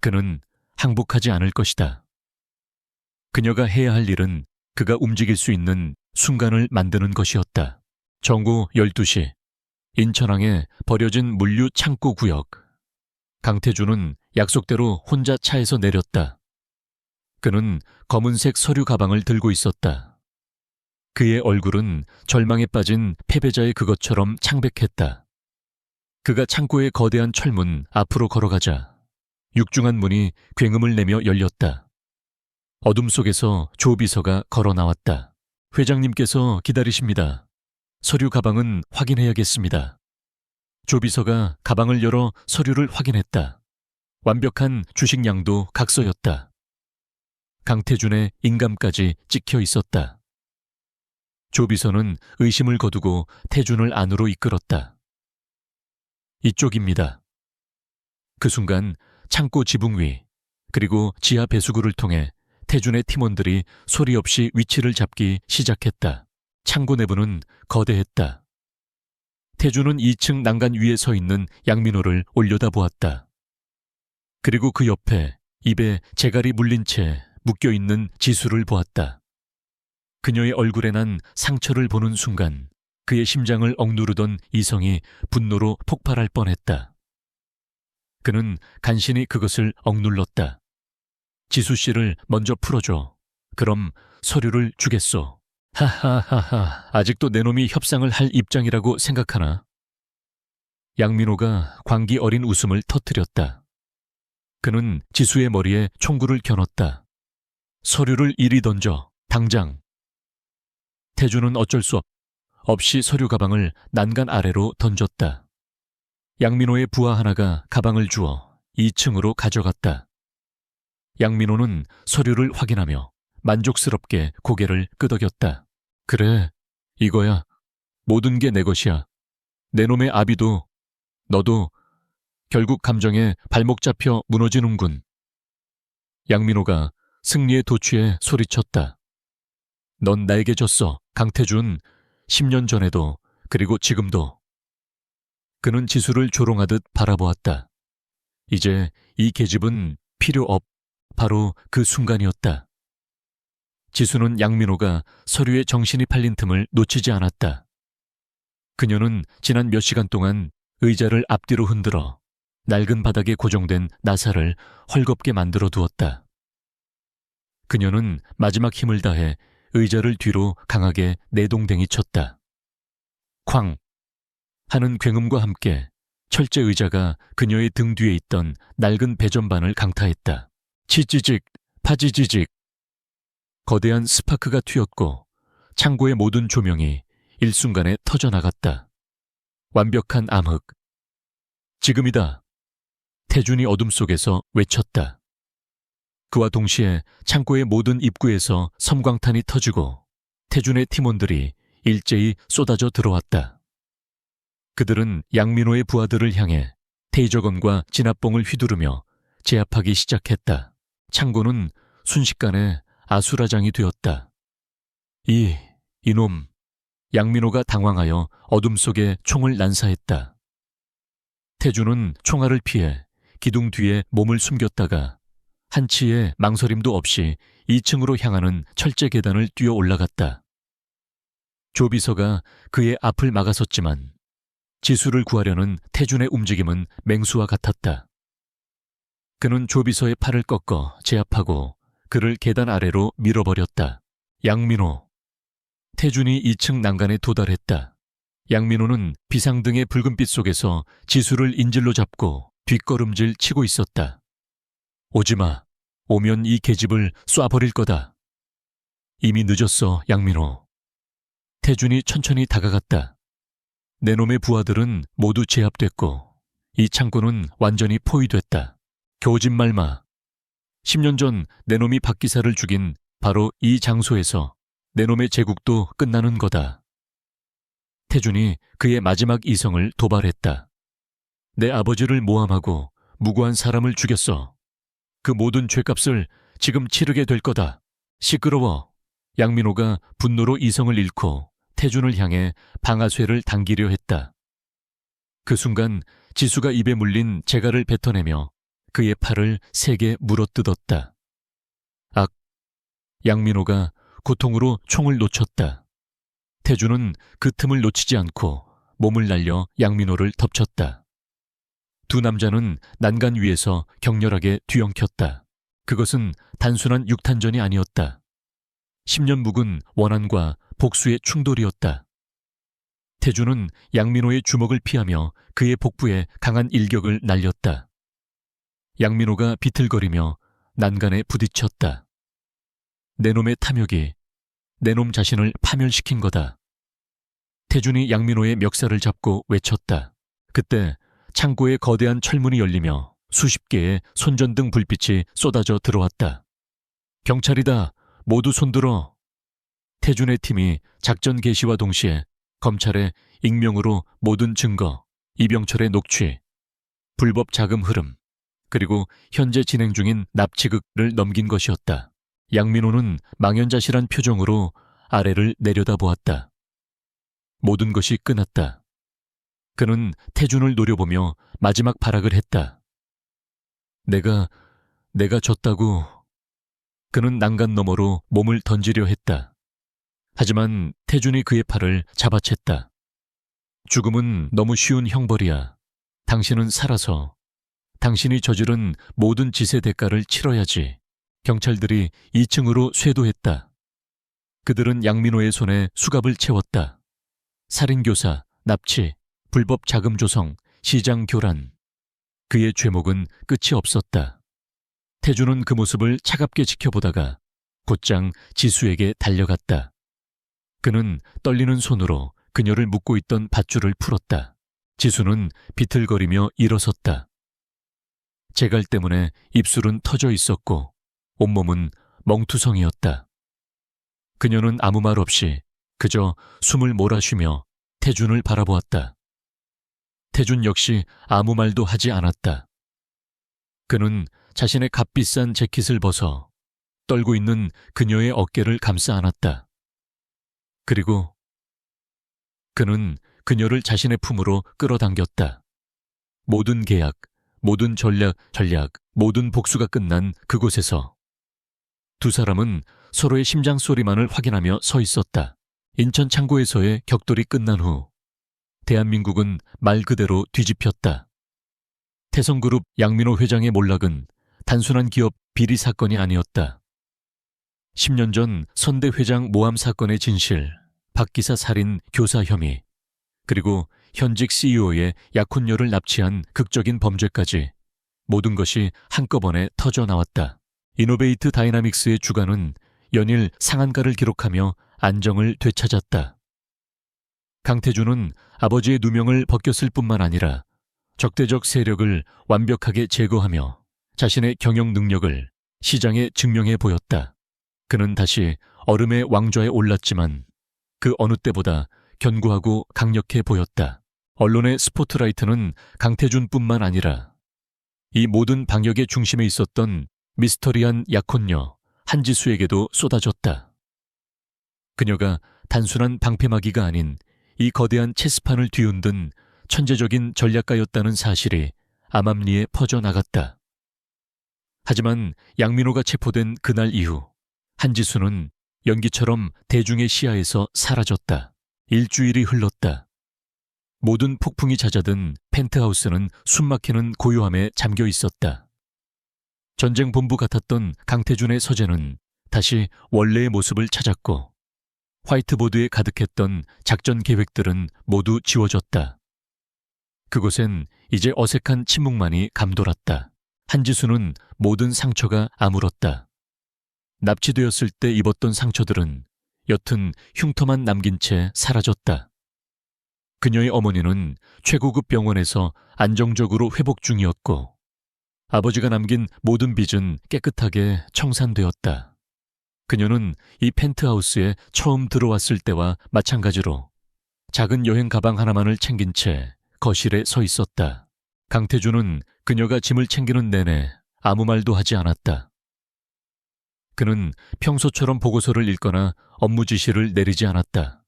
그는 항복하지 않을 것이다. 그녀가 해야 할 일은 그가 움직일 수 있는 순간을 만드는 것이었다. 정오 12시, 인천항에 버려진 물류 창고 구역. 강태준은 약속대로 혼자 차에서 내렸다. 그는 검은색 서류 가방을 들고 있었다. 그의 얼굴은 절망에 빠진 패배자의 그것처럼 창백했다. 그가 창고의 거대한 철문 앞으로 걸어가자 육중한 문이 굉음을 내며 열렸다. 어둠 속에서 조 비서가 걸어 나왔다. 회장님께서 기다리십니다. 서류 가방은 확인해야겠습니다. 조 비서가 가방을 열어 서류를 확인했다. 완벽한 주식량도 각서였다. 강태준의 인감까지 찍혀 있었다. 조 비서는 의심을 거두고 태준을 안으로 이끌었다. 이쪽입니다. 그 순간 창고 지붕 위 그리고 지하 배수구를 통해 태준의 팀원들이 소리 없이 위치를 잡기 시작했다. 창고 내부는 거대했다. 태준은 2층 난간 위에 서 있는 양민호를 올려다보았다. 그리고 그 옆에 입에 재갈이 물린 채 묶여있는 지수를 보았다. 그녀의 얼굴에 난 상처를 보는 순간 그의 심장을 억누르던 이성이 분노로 폭발할 뻔했다. 그는 간신히 그것을 억눌렀다. 지수 씨를 먼저 풀어줘. 그럼 서류를 주겠소. 하하하하, 아직도 내 놈이 협상을 할 입장이라고 생각하나? 양민호가 광기 어린 웃음을 터뜨렸다. 그는 지수의 머리에 총구를 겨눴다. 서류를 이리 던져, 당장. 태주는 어쩔 수 없이 서류 가방을 난간 아래로 던졌다. 양민호의 부하 하나가 가방을 주어 2층으로 가져갔다. 양민호는 서류를 확인하며 만족스럽게 고개를 끄덕였다. 그래, 이거야. 모든 게 내 것이야. 내 놈의 아비도, 너도 결국 감정에 발목 잡혀 무너지는군. 양민호가 승리의 도취에 소리쳤다. 넌 나에게 졌어, 강태준. 10년 전에도, 그리고 지금도. 그는 지수를 조롱하듯 바라보았다. 이제 이 계집은 필요 없. 바로 그 순간이었다. 지수는 양민호가 서류에 정신이 팔린 틈을 놓치지 않았다. 그녀는 지난 몇 시간 동안 의자를 앞뒤로 흔들어 낡은 바닥에 고정된 나사를 헐겁게 만들어 두었다. 그녀는 마지막 힘을 다해 의자를 뒤로 강하게 내동댕이 쳤다. 쾅! 하는 굉음과 함께 철제 의자가 그녀의 등 뒤에 있던 낡은 배전반을 강타했다. 치찌직, 파지지직. 거대한 스파크가 튀었고 창고의 모든 조명이 일순간에 터져나갔다. 완벽한 암흑. 지금이다. 태준이 어둠 속에서 외쳤다. 그와 동시에 창고의 모든 입구에서 섬광탄이 터지고 태준의 팀원들이 일제히 쏟아져 들어왔다. 그들은 양민호의 부하들을 향해 테이저건과 진압봉을 휘두르며 제압하기 시작했다. 창고는 순식간에 아수라장이 되었다. 이놈. 양민호가 당황하여 어둠 속에 총을 난사했다. 태준은 총알을 피해 기둥 뒤에 몸을 숨겼다가 한치의 망설임도 없이 2층으로 향하는 철제 계단을 뛰어 올라갔다. 조비서가 그의 앞을 막아섰지만 지수를 구하려는 태준의 움직임은 맹수와 같았다. 그는 조비서의 팔을 꺾어 제압하고 그를 계단 아래로 밀어버렸다. 양민호. 태준이 2층 난간에 도달했다. 양민호는 비상등의 붉은빛 속에서 지수를 인질로 잡고 뒷걸음질 치고 있었다. 오지마. 오면 이 계집을 쏴버릴 거다. 이미 늦었어, 양민호. 태준이 천천히 다가갔다. 내 놈의 부하들은 모두 제압됐고 이 창고는 완전히 포위됐다. 거짓말 마. 10년 전 내 놈이 박 기사를 죽인 바로 이 장소에서 내 놈의 제국도 끝나는 거다. 태준이 그의 마지막 이성을 도발했다. 내 아버지를 모함하고 무고한 사람을 죽였어. 그 모든 죄값을 지금 치르게 될 거다. 시끄러워. 양민호가 분노로 이성을 잃고 태준을 향해 방아쇠를 당기려 했다. 그 순간 지수가 입에 물린 재갈을 뱉어내며 그의 팔을 세게 물어뜯었다. 악! 양민호가 고통으로 총을 놓쳤다. 태준은 그 틈을 놓치지 않고 몸을 날려 양민호를 덮쳤다. 두 남자는 난간 위에서 격렬하게 뒤엉켰다. 그것은 단순한 육탄전이 아니었다. 10년 묵은 원한과 복수의 충돌이었다. 태준은 양민호의 주먹을 피하며 그의 복부에 강한 일격을 날렸다. 양민호가 비틀거리며 난간에 부딪혔다. 내 놈의 탐욕이 내 놈 자신을 파멸시킨 거다. 태준이 양민호의 멱살을 잡고 외쳤다. 그때 창고의 거대한 철문이 열리며 수십 개의 손전등 불빛이 쏟아져 들어왔다. 경찰이다. 모두 손들어. 태준의 팀이 작전 개시와 동시에 검찰에 익명으로 모든 증거, 이병철의 녹취, 불법 자금 흐름, 그리고 현재 진행 중인 납치극을 넘긴 것이었다. 양민호는 망연자실한 표정으로 아래를 내려다보았다. 모든 것이 끝났다. 그는 태준을 노려보며 마지막 발악을 했다. 내가 졌다고. 그는 난간 너머로 몸을 던지려 했다. 하지만 태준이 그의 팔을 잡아챘다. 죽음은 너무 쉬운 형벌이야. 당신은 살아서 당신이 저지른 모든 짓의 대가를 치러야지. 경찰들이 2층으로 쇄도했다. 그들은 양민호의 손에 수갑을 채웠다. 살인교사, 납치, 불법 자금 조성, 시장 교란. 그의 죄목은 끝이 없었다. 태주는 그 모습을 차갑게 지켜보다가 곧장 지수에게 달려갔다. 그는 떨리는 손으로 그녀를 묶고 있던 밧줄을 풀었다. 지수는 비틀거리며 일어섰다. 재갈 때문에 입술은 터져 있었고 온몸은 멍투성이었다. 그녀는 아무 말 없이 그저 숨을 몰아쉬며 태준을 바라보았다. 태준 역시 아무 말도 하지 않았다. 그는 자신의 값비싼 재킷을 벗어 떨고 있는 그녀의 어깨를 감싸 안았다. 그리고 그는 그녀를 자신의 품으로 끌어당겼다. 모든 계약, 모든 전략, 모든 복수가 끝난 그곳에서 두 사람은 서로의 심장 소리만을 확인하며 서 있었다. 인천 창고에서의 격돌이 끝난 후 대한민국은 말 그대로 뒤집혔다. 태성그룹 양민호 회장의 몰락은 단순한 기업 비리 사건이 아니었다. 10년 전 선대 회장 모함 사건의 진실, 박 기사 살인 교사 혐의, 그리고 현직 CEO의 약혼녀를 납치한 극적인 범죄까지 모든 것이 한꺼번에 터져 나왔다. 이노베이트 다이나믹스의 주가는 연일 상한가를 기록하며 안정을 되찾았다. 강태준은 아버지의 누명을 벗겼을 뿐만 아니라 적대적 세력을 완벽하게 제거하며 자신의 경영 능력을 시장에 증명해 보였다. 그는 다시 얼음의 왕좌에 올랐지만 그 어느 때보다 견고하고 강력해 보였다. 언론의 스포트라이트는 강태준뿐만 아니라 이 모든 방역의 중심에 있었던 미스터리한 약혼녀 한지수에게도 쏟아졌다. 그녀가 단순한 방패막이가 아닌 이 거대한 체스판을 뒤흔든 천재적인 전략가였다는 사실이 암암리에 퍼져나갔다. 하지만 양민호가 체포된 그날 이후 한지수는 연기처럼 대중의 시야에서 사라졌다. 일주일이 흘렀다. 모든 폭풍이 잦아든 펜트하우스는 숨막히는 고요함에 잠겨 있었다. 전쟁 본부 같았던 강태준의 서재는 다시 원래의 모습을 찾았고 화이트보드에 가득했던 작전 계획들은 모두 지워졌다. 그곳엔 이제 어색한 침묵만이 감돌았다. 한지수는 모든 상처가 아물었다. 납치되었을 때 입었던 상처들은 옅은 흉터만 남긴 채 사라졌다. 그녀의 어머니는 최고급 병원에서 안정적으로 회복 중이었고 아버지가 남긴 모든 빚은 깨끗하게 청산되었다. 그녀는 이 펜트하우스에 처음 들어왔을 때와 마찬가지로 작은 여행 가방 하나만을 챙긴 채 거실에 서 있었다. 강태준은 그녀가 짐을 챙기는 내내 아무 말도 하지 않았다. 그는 평소처럼 보고서를 읽거나 업무 지시를 내리지 않았다.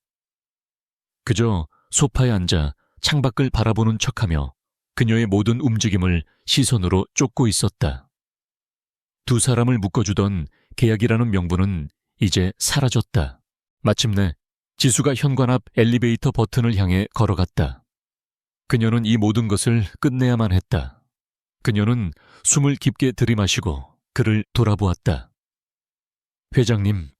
그저 소파에 앉아 창밖을 바라보는 척하며 그녀의 모든 움직임을 시선으로 쫓고 있었다. 두 사람을 묶어주던 계약이라는 명분은 이제 사라졌다. 마침내 지수가 현관 앞 엘리베이터 버튼을 향해 걸어갔다. 그녀는 이 모든 것을 끝내야만 했다. 그녀는 숨을 깊게 들이마시고 그를 돌아보았다. 회장님,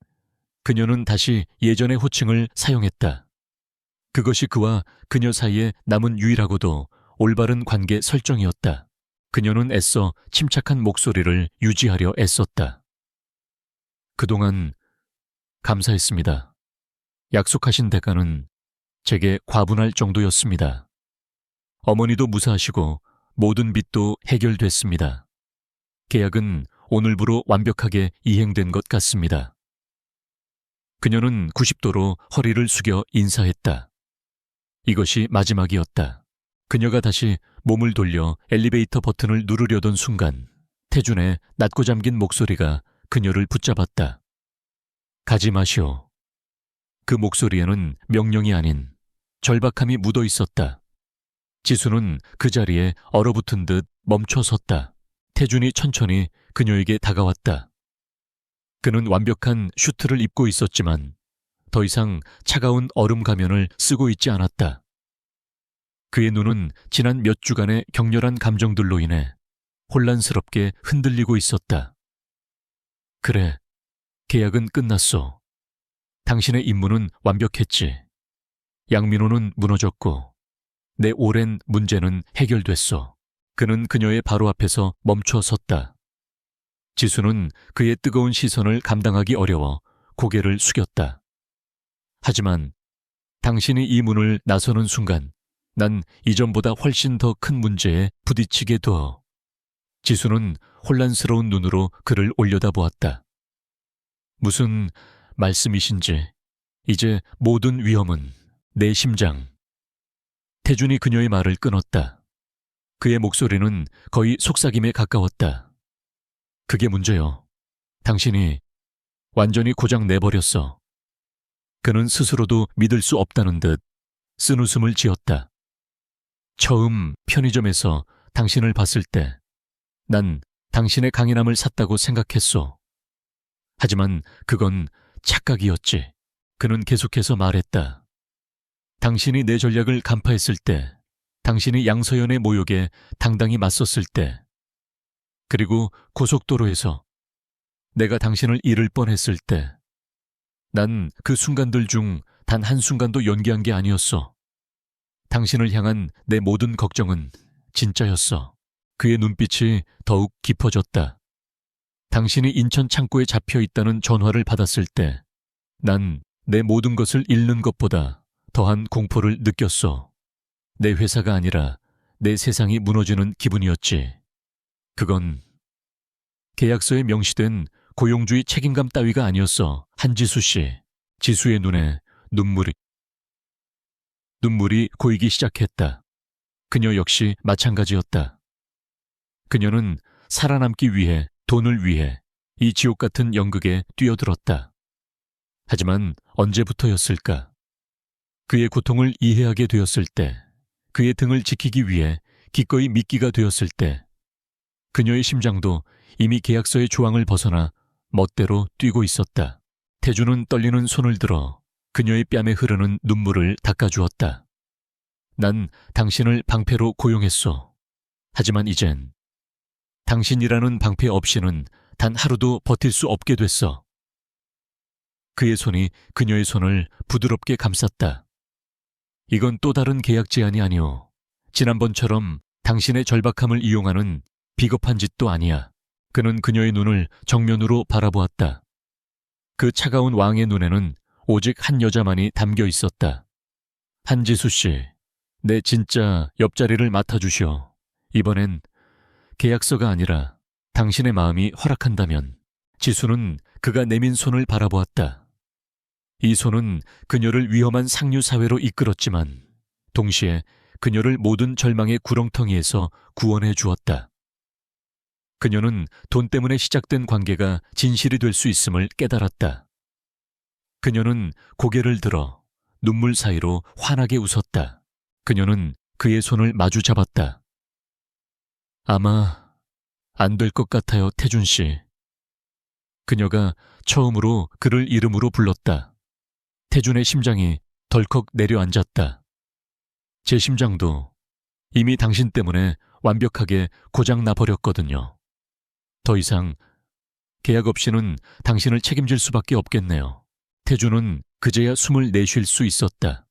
그녀는 다시 예전의 호칭을 사용했다. 그것이 그와 그녀 사이에 남은 유일하고도 올바른 관계 설정이었다. 그녀는 애써 침착한 목소리를 유지하려 애썼다. 그동안 감사했습니다. 약속하신 대가는 제게 과분할 정도였습니다. 어머니도 무사하시고 모든 빚도 해결됐습니다. 계약은 오늘부로 완벽하게 이행된 것 같습니다. 그녀는 90도로 허리를 숙여 인사했다. 이것이 마지막이었다. 그녀가 다시 몸을 돌려 엘리베이터 버튼을 누르려던 순간 태준의 낮고 잠긴 목소리가 그녀를 붙잡았다. 가지 마시오. 그 목소리에는 명령이 아닌 절박함이 묻어 있었다. 지수는 그 자리에 얼어붙은 듯 멈춰 섰다. 태준이 천천히 그녀에게 다가왔다. 그는 완벽한 슈트를 입고 있었지만 더 이상 차가운 얼음 가면을 쓰고 있지 않았다. 그의 눈은 지난 몇 주간의 격렬한 감정들로 인해 혼란스럽게 흔들리고 있었다. 그래, 계약은 끝났소. 당신의 임무는 완벽했지. 양민호는 무너졌고 내 오랜 문제는 해결됐소. 그는 그녀의 바로 앞에서 멈춰 섰다. 지수는 그의 뜨거운 시선을 감당하기 어려워 고개를 숙였다. 하지만 당신이 이 문을 나서는 순간 난 이전보다 훨씬 더 큰 문제에 부딪히게 되어. 지수는 혼란스러운 눈으로 그를 올려다보았다. 무슨 말씀이신지. 이제 모든 위험은 내 심장. 태준이 그녀의 말을 끊었다. 그의 목소리는 거의 속삭임에 가까웠다. 그게 문제요. 당신이 완전히 고장 내버렸어. 그는 스스로도 믿을 수 없다는 듯 쓴웃음을 지었다. 처음 편의점에서 당신을 봤을 때 난 당신의 강인함을 샀다고 생각했소. 하지만 그건 착각이었지. 그는 계속해서 말했다. 당신이 내 전략을 간파했을 때, 당신이 양서연의 모욕에 당당히 맞섰을 때, 그리고 고속도로에서 내가 당신을 잃을 뻔했을 때, 난 그 순간들 중 단 한순간도 연기한 게 아니었어. 당신을 향한 내 모든 걱정은 진짜였어. 그의 눈빛이 더욱 깊어졌다. 당신이 인천 창고에 잡혀 있다는 전화를 받았을 때, 난 내 모든 것을 잃는 것보다 더한 공포를 느꼈어. 내 회사가 아니라 내 세상이 무너지는 기분이었지. 그건 계약서에 명시된 고용주의 책임감 따위가 아니었어. 한지수 씨. 지수의 눈에 눈물이 고이기 시작했다. 그녀 역시 마찬가지였다. 그녀는 살아남기 위해, 돈을 위해 이 지옥 같은 연극에 뛰어들었다. 하지만 언제부터였을까? 그의 고통을 이해하게 되었을 때, 그의 등을 지키기 위해 기꺼이 미끼가 되었을 때, 그녀의 심장도 이미 계약서의 조항을 벗어나 멋대로 뛰고 있었다. 태주는 떨리는 손을 들어 그녀의 뺨에 흐르는 눈물을 닦아주었다. 난 당신을 방패로 고용했소. 하지만 이젠 당신이라는 방패 없이는 단 하루도 버틸 수 없게 됐어. 그의 손이 그녀의 손을 부드럽게 감쌌다. 이건 또 다른 계약 제안이 아니오. 지난번처럼 당신의 절박함을 이용하는 비겁한 짓도 아니야. 그는 그녀의 눈을 정면으로 바라보았다. 그 차가운 왕의 눈에는 오직 한 여자만이 담겨 있었다. 한지수 씨, 내 진짜 옆자리를 맡아주시오. 이번엔 계약서가 아니라 당신의 마음이 허락한다면. 지수는 그가 내민 손을 바라보았다. 이 손은 그녀를 위험한 상류 사회로 이끌었지만 동시에 그녀를 모든 절망의 구렁텅이에서 구원해 주었다. 그녀는 돈 때문에 시작된 관계가 진실이 될 수 있음을 깨달았다. 그녀는 고개를 들어 눈물 사이로 환하게 웃었다. 그녀는 그의 손을 마주 잡았다. 아마 안 될 것 같아요, 태준 씨. 그녀가 처음으로 그를 이름으로 불렀다. 태준의 심장이 덜컥 내려앉았다. 제 심장도 이미 당신 때문에 완벽하게 고장나 버렸거든요. 더 이상 계약 없이는 당신을 책임질 수밖에 없겠네요. 태준은 그제야 숨을 내쉴 수 있었다.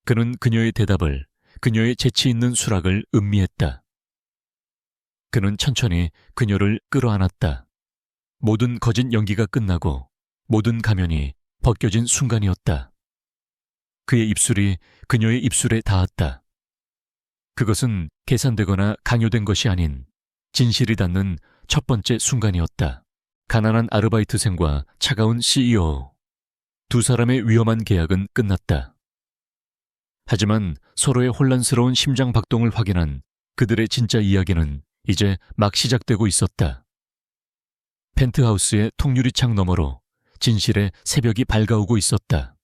그는 그녀의 대답을, 그녀의 재치 있는 수락을 음미했다. 그는 천천히 그녀를 끌어안았다. 모든 거짓 연기가 끝나고 모든 가면이 벗겨진 순간이었다. 그의 입술이 그녀의 입술에 닿았다. 그것은 계산되거나 강요된 것이 아닌 진실이 닿는 첫 번째 순간이었다. 가난한 아르바이트생과 차가운 CEO. 두 사람의 위험한 계약은 끝났다. 하지만 서로의 혼란스러운 심장 박동을 확인한 그들의 진짜 이야기는 이제 막 시작되고 있었다. 펜트하우스의 통유리창 너머로 진실의 새벽이 밝아오고 있었다.